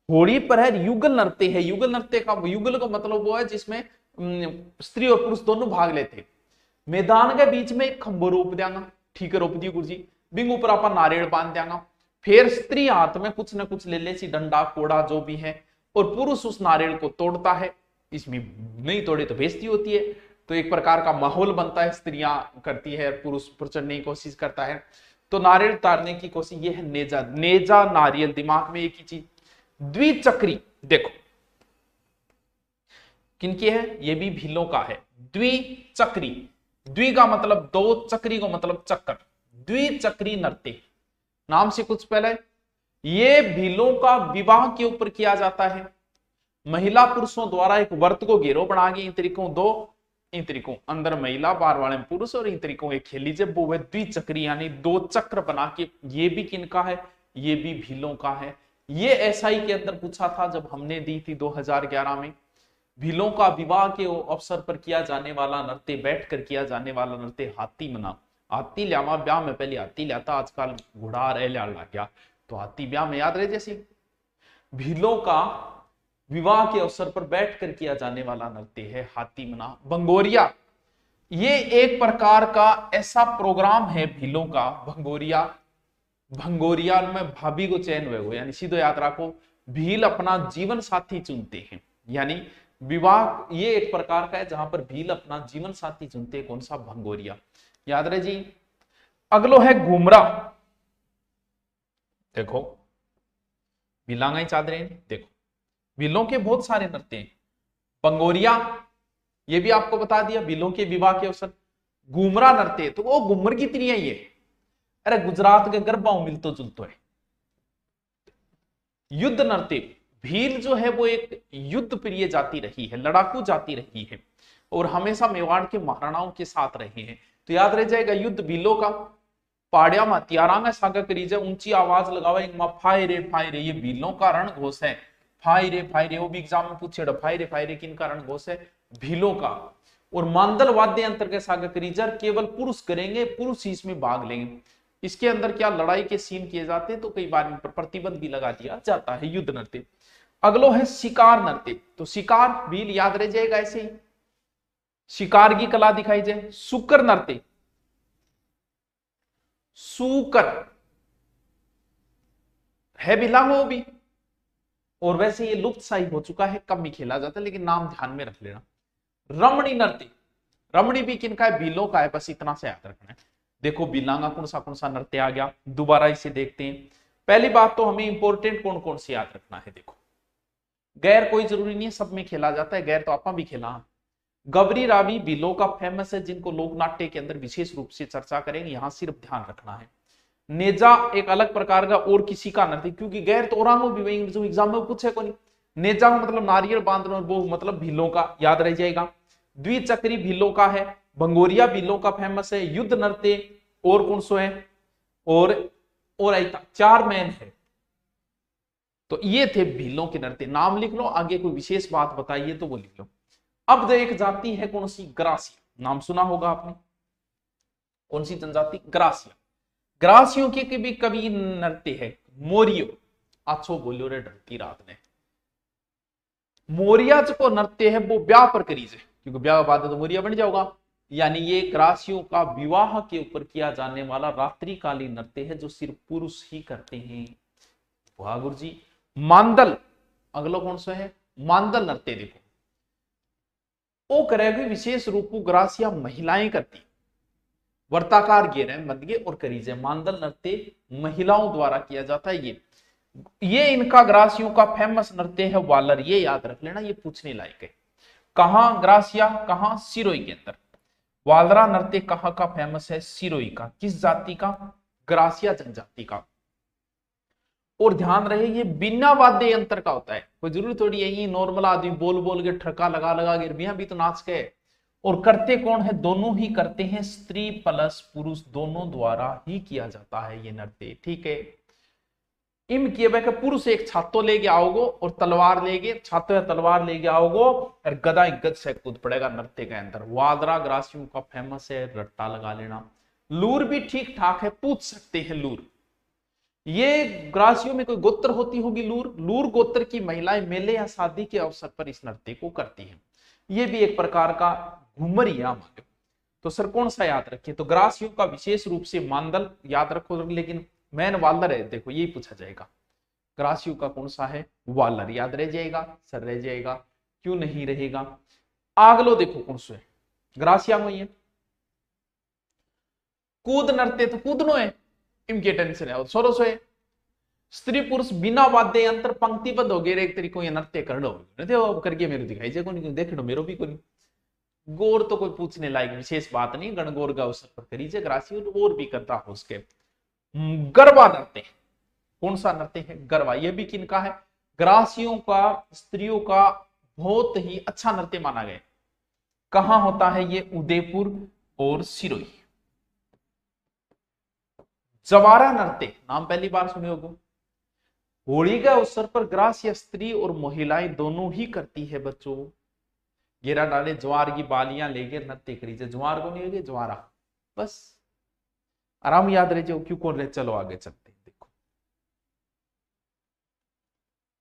S1: होली पर है युगल नृत्य है, युगल नृत्य का युगल का मतलब वो है जिसमें स्त्री और पुरुष दोनों भाग लेते। मैदान के बीच में एक खंबो रोप देंगा, ठीक है, रोप दी गुरुजी, बिंग ऊपर आप नारियल बांध देंगा, फिर स्त्री हाथ में कुछ ना कुछ ले ले सी, डंडा कोड़ा जो भी है, और पुरुष उस नारियल को तोड़ता है, इसमें नहीं तोड़े तो बेइज्जती होती है, तो एक प्रकार का माहौल बनता है, स्त्रियां करती है, पुरुष पर चढ़ने की कोशिश करता है, तो नारियल उतारने की कोशिश, ये है नेजा, नेजा नारियल, दिमाग में एक ही चीज। द्विचक्री देखो किनकी है, ये भी भीलों का है, द्विचक्री, द्वि का मतलब दो, चक्री का मतलब चक्कर, द्विचक्री नृत्य, नाम से कुछ पहले, ये भीलों का विवाह के ऊपर किया जाता है, महिला पुरुषों द्वारा एक वर्त को घेरो बना के, इन तरीकों दो, इन तरीकों अंदर महिला बाहर वाले पुरुष, और इन तरीकों एक खेली जब वो द्विचक्री यानी दो चक्र बना के, ये भी किनका है, ये भी भीलों का है। ये एसआई के अंदर पूछा था जब हमने दी थी 2011 में, भीलों का विवाह के अवसर पर किया जाने वाला नृत्य, बैठकर किया जाने वाला नृत्य हाथी मना, हाथी लियावा, ब्याह में पहले हाथी लिया था, आजकल घोड़ा रह लग गया, तो हाथी ब्याह में याद रहे, जैसे भीलों का विवाह के अवसर पर बैठकर किया जाने वाला नृत्य है हाथी मना। भंगोरिया, ये एक प्रकार का ऐसा प्रोग्राम है भीलों का, भंगोरिया, भंगोरिया में भाभी को चयन हुए, यानी सीधे याद रखो, भील अपना जीवन साथी चुनते हैं, यानी विवाह ये एक प्रकार का है जहां पर भील अपना जीवन साथी चुनते हैं, कौन सा, भंगोरिया, याद रहे जी। अगलो है घुमरा, देखो भीलांगा चादरें, देखो भीलों के बहुत सारे नृत्य हैं, भंगोरिया ये भी आपको बता दिया, भीलों के विवाह के अवसर, घुमरा नृत्य तो वो घुमर की तरह ही है, अरे गुजरात के गरबा मिलतो जुलतो है। युद्ध नृत्य, भील जो है वो एक युद्ध प्रिय जाति रही है, लड़ाकू जाति रही है, और हमेशा मेवाड़ के महाराणाओं के साथ रहे हैं, तो याद रह जाएगा युद्ध भीलों का। पाड़िया में हथियारा सागा करी जाए, ऊंची आवाज लगावा, फायरे फायरे, ये भीलों का रण घोष है, फायरे फायरे, वो भी एग्जाम में पूछे, फायरे फायरे किन का रण घोष है, भीलों का। और मांदल वाद्य यंत्र के सागा करीजर केवल पुरुष करेंगे, पुरुष ही इसमें भाग लेंगे, इसके अंदर क्या लड़ाई के सीन किए जाते हैं, तो कई बार इन पर प्रतिबंध भी लगा दिया जाता है, युद्ध नृत्य। अगलो है शिकार नृत्य, तो शिकार भील याद रह जाएगा ऐसे ही, शिकार की कला दिखाई जाए। सुकर नृत्य, सुकर है भीलांग वो भी, और वैसे ये लुप्त सा ही हो चुका है, कम ही खेला जाता है, लेकिन नाम ध्यान में रख लेना। रमणी नृत्य, रमणी भी किनका है, भीलों का है, बस इतना से याद रखना है। देखो भीलांगा कौन सा नृत्य आ गया, दोबारा इसे देखते हैं। पहली बात तो हमें इंपॉर्टेंट कौन कौन से याद रखना है, देखो गैर कोई जरूरी नहीं है, सब में खेला जाता है, गैर तो आपा भी खेला। गबरी रावी भीलों का फेमस है, जिनको लोक नाट्य के अंदर विशेष रूप से चर्चा करेंगे, यहां सिर्फ ध्यान रखना है। नेजा एक अलग प्रकार का और किसी का नृत्य, क्योंकि गैर तो औरांगो भी जो एग्जाम में पूछे को नहीं, नेजा मतलब नारियल बांधना, वो मतलब भीलों का, याद रह जाएगा। द्विचक्री भीलों का है, भंगोरिया भीलों का फेमस है, युद्ध नृत्य और कौन सो है, और ऐसा 4 मैन है, तो ये थे भीलों के नृत्य, नाम लिख लो, आगे कोई विशेष बात बताइए तो वो लिख लो। अब एक जाति है कौन सी, ग्रासिया, नाम सुना होगा आपने, कौन सी जनजाति, ग्रासिया। ग्रासियों के भी कवि नृत्य है, मोरियो, अच्छो बोलियो रे डरती रात ने, मोरिया जो नृत्य है वो ब्याह पर करी जाए, क्योंकि ब्याह बाद तो मोरिया बन जाओगा, यानी ये ग्रासियों का विवाह के ऊपर किया जाने वाला रात्रिकालीन नृत्य है, जो सिर्फ पुरुष ही करते हैं। वाह गुरु जी। मांदल, अगला कौन सा है, मांदल नृत्य, देखो वो करेगी विशेष रूप को ग्रासिया महिलाएं करती, वर्ताकार घेरे मध्य और करीजे, मांदल नृत्य महिलाओं द्वारा किया जाता है। ये इनका ग्रासियों का फेमस नृत्य है वालर, ये याद रख लेना, ये पूछने लायक है। कहां ग्रासिया, कहां, सिरोही के अंदर। वालरा नृत्य कहां का फेमस है, सिरोही का, किस जाति का, ग्रासिया जनजाति का। और ध्यान रहे ये बिना वाद्य यंत्र का होता है, कोई जरूरी थोड़ी यही नॉर्मल आदमी बोल बोल के ठरका लगा लगा के भी तो नाच के, और करते कौन है, दोनों ही करते हैं, स्त्री प्लस पुरुष दोनों द्वारा ही किया जाता है ये नृत्य, ठीक है। इम किए वह पुरुष एक छातो लेके आओगो और तलवार लेके छातो या तलवार लेके आओगो और गदा गज से कूद पड़ेगा नृत्य के अंदर। वादरा ग्रासियों का फेमस है, रट्टा लगा लेना। लूर भी ठीक ठाक है, पूछ सकते हैं लूर। ये ग्रासियों में कोई गोत्र होती होगी लूर। लूर गोत्र की महिलाएं मेले या शादी के अवसर पर इस नृत्य को करती हैं। ये भी एक प्रकार का घूमर ही है। तो सर कौन सा याद रखिए, तो ग्रासियों का विशेष रूप से मांदल याद रखो, लेकिन मैन वालर है, देखो यही पूछा जाएगा। ग्रासियों का कौन सा है, वालर याद रह जाएगा सर, रह जाएगा, क्यों नहीं रहेगा। आगलो देखो कौन सा है, ग्रासिया में है। कूद नृत्य तो कूदनो है, इनके टेंशन है, और सोरो सो है। स्त्री पुरुष बिना वाद्य यंत्र पंक्तिबद्ध हो गए एक तरीको ये नृत्य कर लो करके मेरे दिखाई जे को नहीं देख लो मेरो भी को नहीं। गौर तो कोई पूछने लायक विशेष बात नहीं, गणगौर का अवसर पर करी जे ग्रासी और भी करता हो उसके। गरबा नृत्य कौन सा नृत्य है, गरबा। यह भी किनका है, ग्रासियों का, स्त्रियों का बहुत ही अच्छा नृत्य माना गया। कहां होता है ये, उदयपुर और सिरोही। जवारा नृत्य नाम पहली बार सुने होगा। होली के अवसर पर ग्रास्य स्त्री और महिलाएं दोनों ही करती है बच्चों। गेरा डाले ज्वार की बालियां लेके नृत्य करी, ज्वार को नहीं होगी ज्वारा, बस आराम याद रहे जो क्यों कौन रहे। चलो आगे चलते हैं, देखो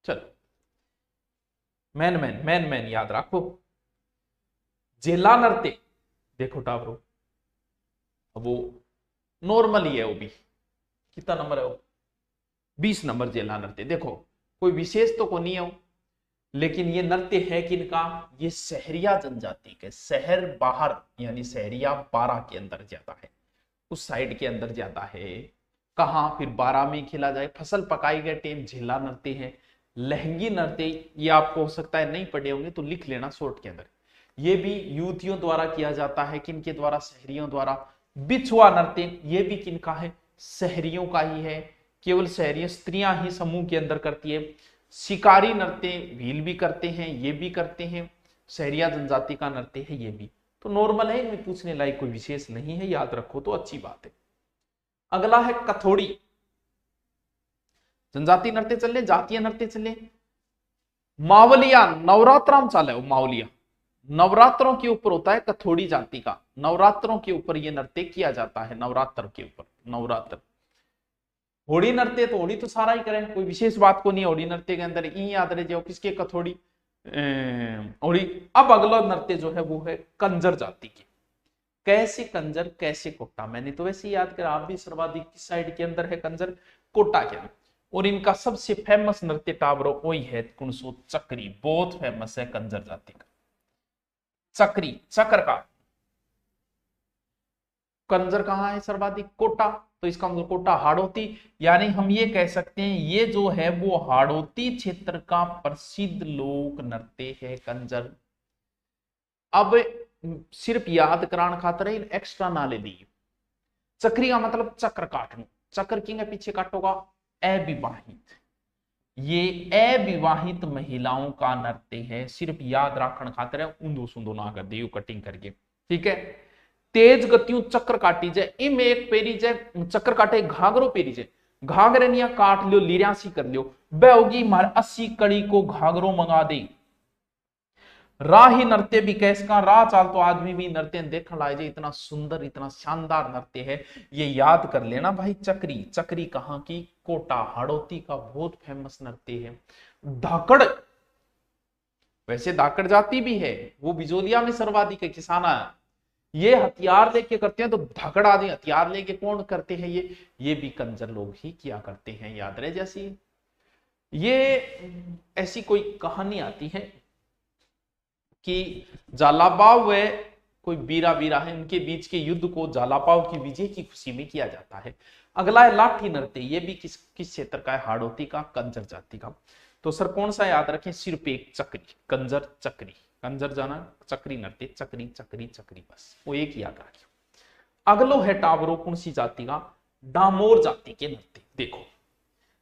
S1: चलो मैन मैन मैन मैन याद रखो। जेला नृत्य देखो टावरो, अब वो नॉर्मल ही है, वो भी कितना नंबर है वो, 20 नंबर जेला नृत्य। देखो कोई विशेष तो को नहीं है, लेकिन ये नृत्य है किनका, ये सहरिया जनजाति के। शहर बाहर यानी सहरिया 12 के अंदर ज्यादा है, उस साइड के अंदर ज्यादा है। कहां, फिर 12 में खेला जाए। फसल पकाई गए टेम झेला नृत्य है। लहंगी नृत्य ये आपको हो सकता है नहीं पढ़े होंगे तो लिख लेना शॉर्ट के अंदर। ये भी युवतियों द्वारा किया जाता है, किनके द्वारा, शहरियों द्वारा। बिछुआ नृत्य ये भी किनका है, शहरियों का ही है, केवल शहरी स्त्रियां ही समूह के अंदर करती है। शिकारी नृत्य भील भी करते हैं, ये भी करते हैं, शहरिया जनजाति का नृत्य है ये भी। तो नॉर्मल है, इनमें पूछने लायक कोई विशेष नहीं है, याद रखो तो अच्छी बात है। अगला है कथोड़ी। जनजाति नृत्य चले, जातीय नृत्य चले। मावलिया नवरात्रा में चाले, मावलिया नवरात्रों के ऊपर होता है, कथोड़ी जाति का नवरात्रों के ऊपर यह नृत्य किया जाता है, नवरात्र के ऊपर, नवरात्र। होड़ी नृत्य तो होड़ी तो सारा ही करें, कोई विशेष बात को नहीं। होड़ी नृत्य के अंदर ई याद रह जाओ किसके, कथोड़ी होड़ी। अब अगला नृत्य जो है वो है कंजर जाति की। कैसे कंजर कैसे कोटा, मैंने तो वैसे ही याद करा, आप भी सर्वाधिक किस साइड के अंदर है, कंजर कोटा के अंदर। और इनका सबसे फेमस नृत्य टावरो वही है कुणसो चक्री, बहुत फेमस है कंजर जाति का चक्री। चक्र का कंजर कहां है सर्वाधिक, कोटा, तो इसका मतलब कोटा हाड़ौती। यानी हम ये कह सकते हैं ये जो है वो हाड़ौती क्षेत्र का प्रसिद्ध लोक नृत्य है कंजर। अब सिर्फ याद करान खातर एक्स्ट्रा ना ले दी। चक्री का मतलब चक्र काटना, चक्र किंग पीछे काटोगा, अविवाहित। ये अविवाहित महिलाओं का नृत्य है, सिर्फ याद रखन खातर है, ऊंधो सूंधो ना कर दियो कटिंग करके, ठीक है। तेज गतियों चक्र काटी जाए, इम एक पेरी जाए चक्र काटे, घाघरो पेरी जाए, घाघरे निया काट लियो, लिरासी कर लियो, बह होगी मार 80 कड़ी को घाघरो मंगा दे। राही नृत्य भी कैस का, राह चाल तो आदमी भी नृत्य देखने लाए जाए, इतना सुंदर इतना शानदार नृत्य है, ये याद कर लेना भाई। चक्री, चक्री कहां की, कोटा हाड़ौती का बहुत फेमस नृत्य है। धाकड़, वैसे धाकड़ जाति भी है, वो बिजोलिया में सर्वाधिक है, किसाना है। ये हथियार लेके करते हैं, तो धाकड़ आदि हथियार लेके कौन करते हैं, ये भी कंजर लोग ही किया करते हैं, याद रहे। जैसी ये ऐसी कोई कहानी आती है कि जालापाव व कोई बीरा बीरा है, उनके बीच के युद्ध को जालापाव की विजय की खुशी में किया जाता है। अगला है लाठी नृत्य, ये भी किस क्षेत्र का है, हाड़ौती का, कंजर जाति का। तो सर कौन सा याद रखें, सिर्फ एक चक्री, कंजर चक्री, कंजर जाना चक्री नृत्य, चक्री चक्री चक्री, बस वो एक याद रखिए। अगलो है टावरो कौन सी जाति का, डामोर जाति के नृत्य। देखो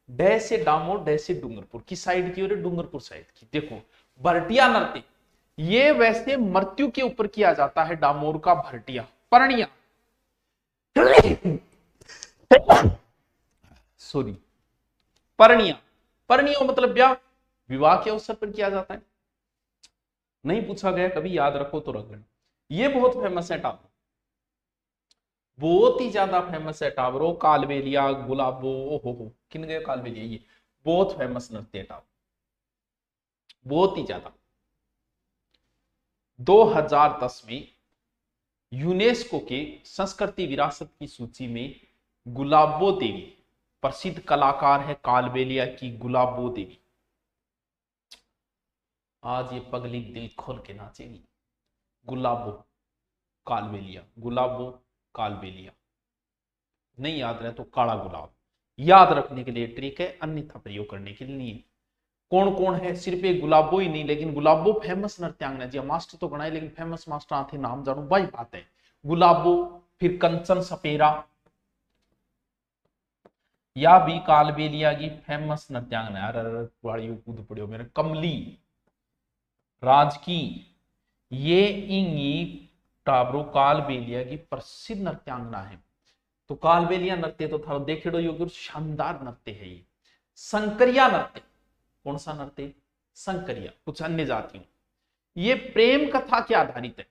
S1: डै से डामोर, डै से डूंगरपुर, किस साइड की, और डूंगरपुर साइड की। देखो भरटिया नृत्य, ये वैसे मृत्यु के ऊपर किया जाता है, डामोर का भरटिया, परनिया सॉरी, परनिया, परनियो मतलब ब्याह, विवाह के अवसर पर किया जाता है। नहीं पूछा गया कभी, याद रखो तो रख लेना। ये बहुत फेमस है टावरो, बहुत ही ज्यादा फेमस है टावरो। कालबेलिया, गुलाबो, ओहो किन गए कालबेलिया, ये बहुत फेमस नृत्य है टावरो, बहुत ही ज्यादा। 2010 में यूनेस्को के संस्कृति विरासत की सूची में गुलाबो देवी, प्रसिद्ध कलाकार है कालबेलिया की गुलाबो देवी। आज ये पगली दिल खोल के नाचेगी। गुलाबो कालबेलिया, गुलाबो कालबेलिया, नहीं याद रहे तो काला गुलाब याद रखने के लिए ट्रिक है, अन्यथा प्रयोग करने के लिए नहीं है। कौन कौन है, सिर्फ एक गुलाबो ही नहीं, लेकिन गुलाबो फेमस नृत्यांगना जी, मास्टर तो बनाए लेकिन फेमस मास्टर आते नाम जानू भाई बात है। गुलाबो, फिर कंचन सपेरा, या भी कालबेलिया की फेमस नृत्यांगना। अरे कूद पड़े हो मेरे, कमली राजकी, ये इंगी टाबरो कालबेलिया की प्रसिद्ध नृत्यांगना है। तो कालबेलिया नृत्य तो था देखेड़ो योग्य शानदार नृत्य है ये। संकरिया नृत्य, कौन सा नृत्य, संकरिया, कुछ अन्य जातियों, ये प्रेम कथा के आधारित है।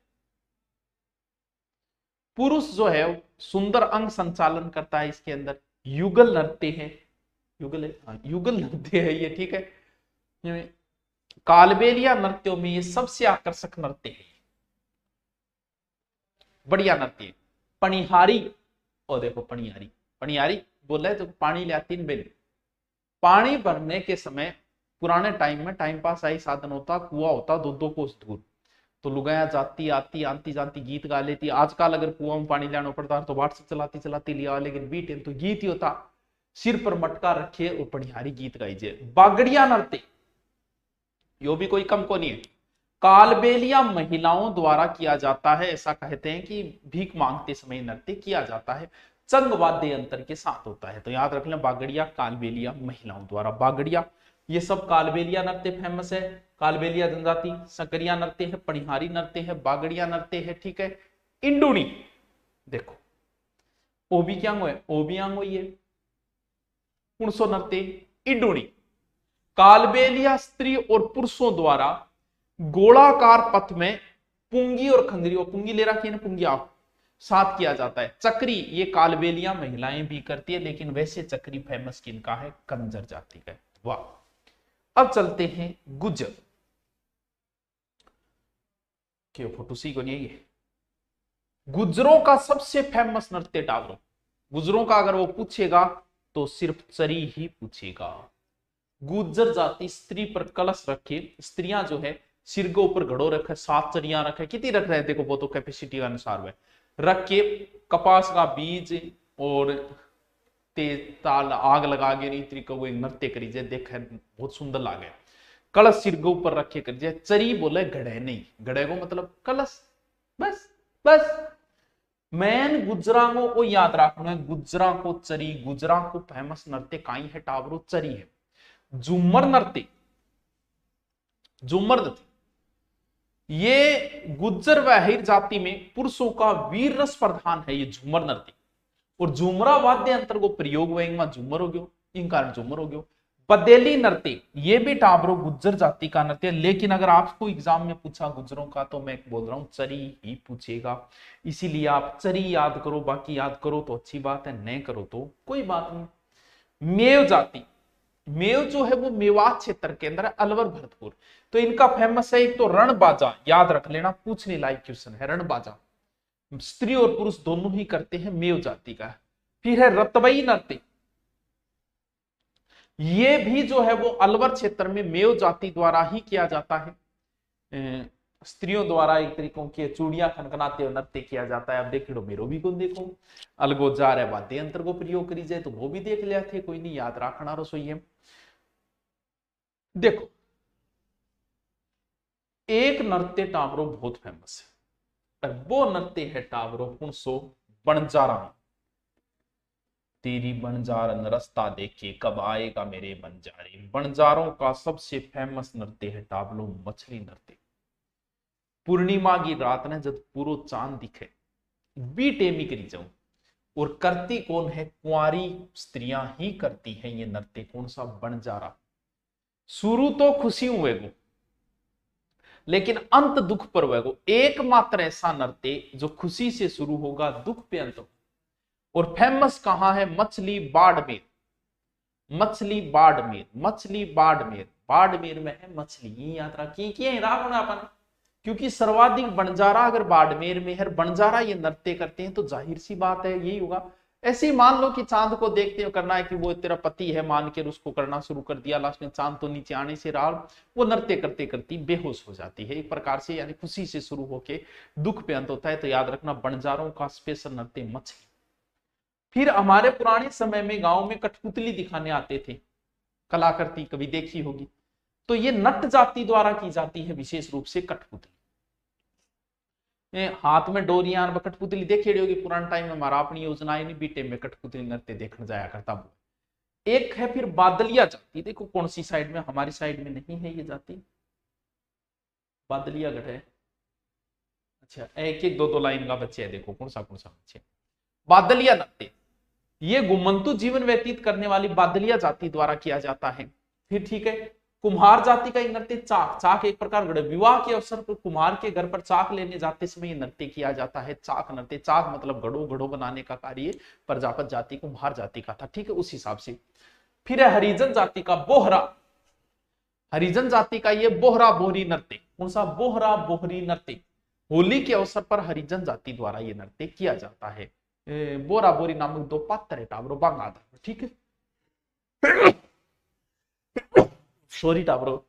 S1: पुरुष जो है सुंदर अंग संचालन करता है इसके अंदर। युगल नृत्य है, युगल है, हाँ, युगल नृत्य है ये, ठीक है। कालबेलिया नृत्यों में ये सबसे आकर्षक नृत्य है, बढ़िया नृत्य। पणिहारी, और देखो पणिहारी, पणिहारी बोला है तो पानी ले आती बेल। पानी भरने के समय पुराने टाइम में टाइम पास आई साधन होता, कुआं होता 2-2 कोस दूर, तो लुगाया जाती आती आती जाती गीत गा लेती। आजकल अगर कुआं में पानी लाना पड़ता तो वाट से चलाती चलाती लिया, लेकिन बीट तो गीत ही होता, सिर पर मटका रखे और पणिहारी गीत गाइजे। बागड़िया नृत्य, यो भी कोई कम को नहीं है, कालबेलिया महिलाओं द्वारा किया जाता है। ऐसा कहते हैं कि भीख मांगते समय नृत्य किया जाता है, चंग वाद्य यंत्र के साथ होता है। तो याद रख लें, बागड़िया कालबेलिया महिलाओं द्वारा, बागड़िया ये सब कालबेलिया नृत्य फेमस है। कालबेलिया जनजाति, सकरिया नृत्य है, पणिहारी नृत्य है, बागड़िया नृत्य है, ठीक है। इंडूनी देखो, ओबी क्या है, ओबियांगो ये पुरुषो नृत्य इंडूनी। कालबेलिया स्त्री और पुरुषों द्वारा गोलाकार पथ में पुंगी और खंगरी, और पुंगी ले रखी है ना, पुंगी आप साथ किया जाता है। चक्री ये कालबेलिया महिलाएं भी करती है, लेकिन वैसे चक्री फेमस किनका है, कंजर जाति का है। वाह। अब चलते हैं गुज्जर के फोटो सी को नहीं है। गुज्जरों का सबसे फेमस नृत्य टावरो। गुज्जरों का अगर वो पूछेगा तो सिर्फ चरी ही पूछेगा। गुज्जर जाति स्त्री पर कलश रखे, स्त्रियां जो है सिर के ऊपर घड़ो रखे, 7 चरियां रखे, कितनी रख रहे हैं देखो, वो तो कैपेसिटी के अनुसार है, रख के कपास का बीज और तेज ताल आग लगा के नहीं तरीका वो नृत्य करी जाए, देख बहुत सुंदर लागे। कलश सिर के ऊपर रखे कर जाए। चरी बोले घड़े नहीं, घड़े को मतलब कलश, बस बस। मैन गुजरा को याद रखना है, गुजरा को चरी, गुजरा को फेमस नृत्य काई है टावरो, चरी है। झूमर नृत्य, झूमर नृत्य ये गुज्जर व अहीर जाति में पुरुषों का वीर रस प्रधान है ये झूमर नृत्य। और झूमरा वाद्य यंत्र को प्रयोग हुआ झूमर हो गयो, इन कारण झूमर हो गयो। बदेली नृत्य ये भी टाबरो गुज्जर जाति का नृत्य, लेकिन अगर आपको एग्जाम में पूछा गुज्जरों का तो मैं बोल रहा हूं चरी ही पूछेगा, इसीलिए आप चरी याद करो, बाकी याद करो तो अच्छी बात है, नहीं करो तो कोई बात नहीं। मेव जाति, मेव जो है वो मेवात क्षेत्र के अंदर है, अलवर भरतपुर। तो इनका फेमस है एक तो रणबाजा, याद रख लेना, पूछने लायक क्वेश्चन है रणबाजा, स्त्री और पुरुष दोनों ही करते हैं, मेव जाति का। फिर है रतबई नृत्य, ये भी जो है वो अलवर क्षेत्र में मेव जाति द्वारा ही किया जाता है। स्त्रियों द्वारा एक तरीकों के चूड़ियां खनखनाते हुए नृत्य किया जाता है। अब देखो मेरो भी को देखो, अलगो जा रहे वाद्य यंत्र को प्रयोग करी जाए तो वो भी देख लिया थे, कोई नहीं याद रखना रसोई है। देखो एक नृत्य टावरो बहुत फेमस है, वो नृत्य है टावरो पुणसो बणजारा। तेरी बंजारन रास्ता देखे कब आएगा मेरे बंजारे। बंजारों का सबसे फेमस नृत्य है टावलो मछली नृत्य। पूर्णिमा की रात ने जब पूरो चांद दिखे, बी टेमी करी जाऊं और करती कौन है? कुंवारी स्त्रियां ही करती हैं ये नृत्य। कौन सा? बंजारा। शुरू तो खुशी हुए गो, लेकिन अंत दुख पर हुएगो। एकमात्र ऐसा नृत्य जो खुशी से शुरू होगा, दुख पे अंत हो। और फेमस कहां है? मछली बाड़मेर। मछली बाड़मेर, मछली बाड़मेर, बाड़मेर में है मछली। ये यात्रा की है रावण अपन, क्योंकि सर्वाधिक बंजारा अगर बाड़मेर में है, बंजारा ये नृत्य करते हैं, तो जाहिर सी बात है यही होगा। ऐसे ही मान लो कि चांद को देखते हो करना है कि वो तेरा पति है मान के उसको करना शुरू कर दिया, लास्ट में चांद तो नीचे आने से रहा, वो नृत्य करते करती बेहोश हो जाती है एक प्रकार से, यानी खुशी से शुरू होके दुख पे अंत होता है। तो याद रखना, बंजारों का स्पेशल नृत्य मछली। फिर हमारे पुराने समय में गांव में कठपुतली दिखाने आते थे कलाकृति, कभी देखी होगी। तो ये नट जाति द्वारा की जाती है विशेष रूप से कठपुतली। हाथ में डोरियां, कठपुतली देखी होगी पुराने टाइम में। हमारा अपनी योजना नहीं, बीटे में कठपुतली नृत्य देखने जाया करता हूं। एक है फिर बादलिया जाति, देखो कौन सी साइड में, हमारी साइड में नहीं है ये जाति, बादलिया गढ़ है। अच्छा, एक एक दो दो लाइन का बच्चे है, देखो कौन सा बच्चे। बादलिया नृत्य ये घुमंतु जीवन व्यतीत करने वाली बादलिया जाति द्वारा किया जाता है। फिर ठीक है, कुम्हार जाति का नृत्य चाक। चाक एक प्रकार गढ़, विवाह के अवसर पर कुम्हार के घर पर चाक लेने जाते समय नृत्य किया जाता है, चाक नृत्य। चाक मतलब घड़ो, घड़ो बनाने का कार्य प्रजापत जाति कुम्हार जाति का था, ठीक है, उस हिसाब से। फिर है हरिजन जाति का बोहरा। हरिजन जाति का ये बोहरा बोहरी नृत्य। कौन सा? बोहरा बोहरी नृत्य। होली के अवसर पर हरिजन जाति द्वारा ये नृत्य किया जाता है। बोरा बोरी नामक दो पात्र है टाबरो बांगा, ठीक है, सॉरी टाबरो।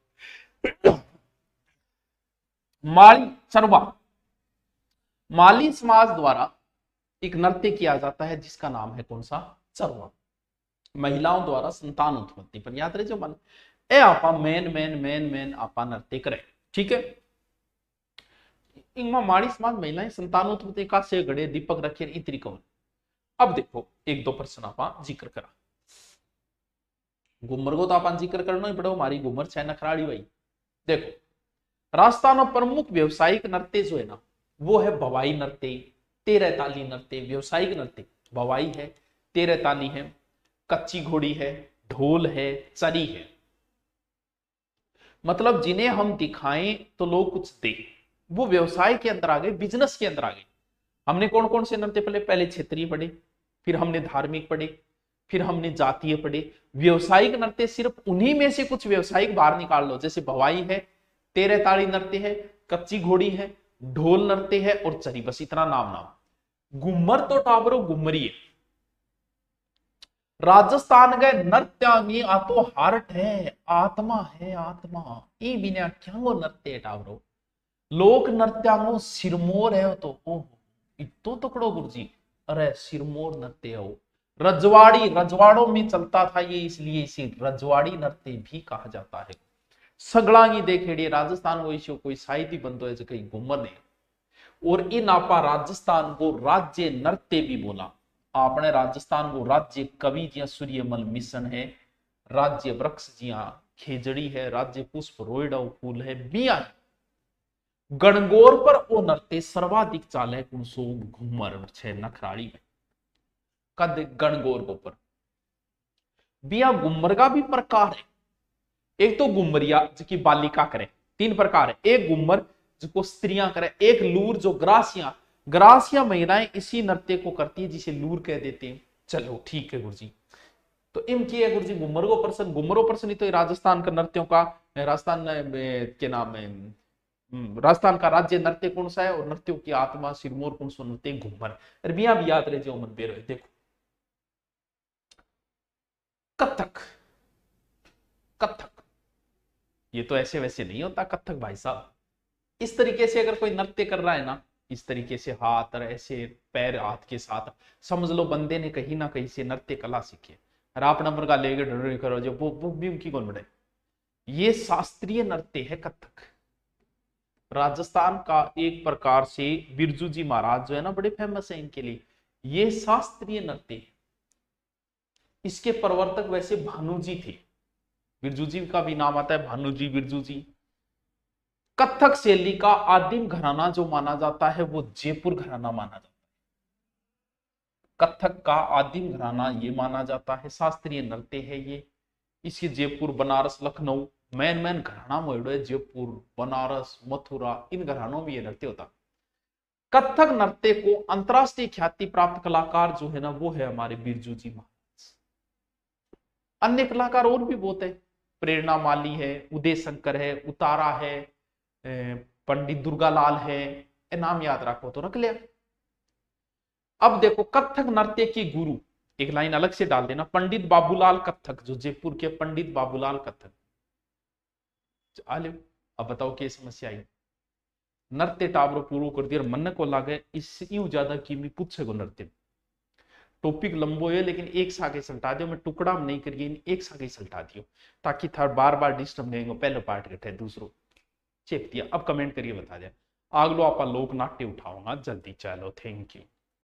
S1: माली चरवा, माली समाज द्वारा एक नृत्य किया जाता है जिसका नाम है कौन सा? चरवा। महिलाओं द्वारा संतान उत्पत्ति पर, याद रहे जो मन ए आपा मेन मेन मेन मेन आपा नृत्य करे, ठीक है। इनमें माड़ी समाज महिलाएं संतान उत्पत्ति का से गड़े दीपक रखे इतरी कौन। अब देखो एक दो प्रश्न आप जिक्र करा। घूमर को तो आप जिक्र करना ही पड़ो, हमारी घूमर छह नखराड़ी भाई। देखो राजस्थान में प्रमुख व्यवसायिक नृत्य जो है ना, वो है भवाई नृत्य, तेरह ताली नृत्य। व्यवसायिक नृत्य भवाई है, तेरह ताली है, कच्ची घोड़ी है, ढोल है, चरी है। मतलब जिन्हें हम दिखाएं तो लोग कुछ दे, वो व्यवसाय के अंदर आ गए, बिजनेस के अंदर आ गए। हमने कौन कौन से नृत्य पढ़े? पहले क्षेत्रीय पढ़े, फिर हमने धार्मिक पढ़े, फिर हमने जातीय पढ़े। व्यावसायिक नृत्य सिर्फ उन्हीं में से कुछ व्यवसायिक बाहर निकाल लो, जैसे भवाई है, तेरह ताड़ी नृत्य है, कच्ची घोड़ी है, ढोल नृत्य है और चरी, बस इतना नाम। घुमर तो टाबरो घुमरी है। राजस्थान गए नृत्यांगी आ तो हार्ट है, आत्मा है, आत्मा ई बिना क्या वो नृत्य है टाबरो। लोक नृत्यांगो सिरमौर है तो ओह इतो तकड़ो गुरुजी, अरे सिरमौर नृत्य हो। रजवाड़ी, रजवाड़ों में चलता था ये, इसलिए इसे रजवाड़ी नृत्य भी कहा जाता है। सगड़ांगी देखेड़ी राजस्थान को इसे कोई साहित्य बंदो है जो कहीं घूमर ने। और इन आपा राजस्थान को राज्य नृत्य भी बोला। आपने राजस्थान को राज्य कवि जिया सूर्यमल मिशन है, राज्य वृक्ष जिया खेजड़ी है, राज्य पुष्प रोयडा फूल है, बिया है। गणगौर पर ओ नृत्य सर्वाधिक चाले कुणसो घूमर छे नखराड़ी में। कद गणगौर को पर बिया गुम्मर का भी प्रकार है। एक तो गुम्मरिया जिसकी बालिका करे, तीन प्रकार है। एक गुम्मर जिसको स्त्रियां करे, एक लूर जो ग्रासिया, ग्रासिया महिलाएं इसी नृत्य को करती है जिसे लूर कह देते हैं। चलो ठीक है गुरुजी, तो इनकी है गुरुजी गुम्मर को पर्सन, गुम्मरो पर्सन। तो राजस्थान का नृत्यों का, राजस्थान के नाम है, राजस्थान का राज्य नृत्य कौन सा है और नृत्यों की आत्मा सिरमौर कौन सा नृत्य? घूमर। अरबिया भी याद रहे जो मन पे रहे। देखो कथक, कथक ये तो ऐसे वैसे नहीं होता कथक भाई साहब। इस तरीके से अगर कोई नृत्य कर रहा है ना, इस तरीके से हाथ और ऐसे पैर हाथ के साथ, समझ लो बंदे ने कहीं ना कहीं से नृत्य कला सीखी। और आप नंबर का लेके ढूंढ करो जो वो भी उनकी कौन बढ़े। ये शास्त्रीय नृत्य है कथक। राजस्थान का एक प्रकार से बिरजू जी महाराज जो है ना बड़े फेमस है इनके लिए। ये शास्त्रीय नृत्य है। इसके प्रवर्तक वैसे भानु जी थे, बिरजू जी का भी नाम आता है भानु जी, बिरजू जी। कथक शैली का आदिम घराना जो माना जाता है वो जयपुर घराना माना जाता है। कथक का आदिम घराना ये माना जाता है, शास्त्रीय नृत्य है ये। इसके जयपुर, बनारस, लखनऊ मैन घराना मोड़ो है। जयपुर, बनारस, मथुरा, इन घरानों में ये नृत्य होता। कथक नृत्य को अंतरराष्ट्रीय ख्याति प्राप्त कलाकार जो है ना, वो है हमारे बिरजू जी महाराज। अन्य कलाकार और भी बहुत है, प्रेरणा माली है, उदय शंकर है, उतारा है, पंडित दुर्गालाल है, नाम याद रखो तो रख लिया। अब देखो कथक नृत्य के गुरु, एक लाइन अलग से डाल देना, पंडित बाबूलाल कथक, जो जयपुर के पंडित बाबूलाल कथक। अब बताओ क्या समस्या आई। नृत्य टावर पूरा कर दिया, मन को लागे इससे ज्यादा कीमी पूछे को नृत्य। टॉपिक लंबो है लेकिन एक सागे सल्टा दियो, मैं टुकड़ा में नहीं करिए, एक सागे सल्टा दियो ताकि थार बार बार डिस्टर्ब नहीं हो। पहले पार्ट कटे दूसरो चेप दिया। अब कमेंट करिए बता दिया। अगलो आप लोक नाट्य उठाऊंगा जल्दी। चलो थैंक यू।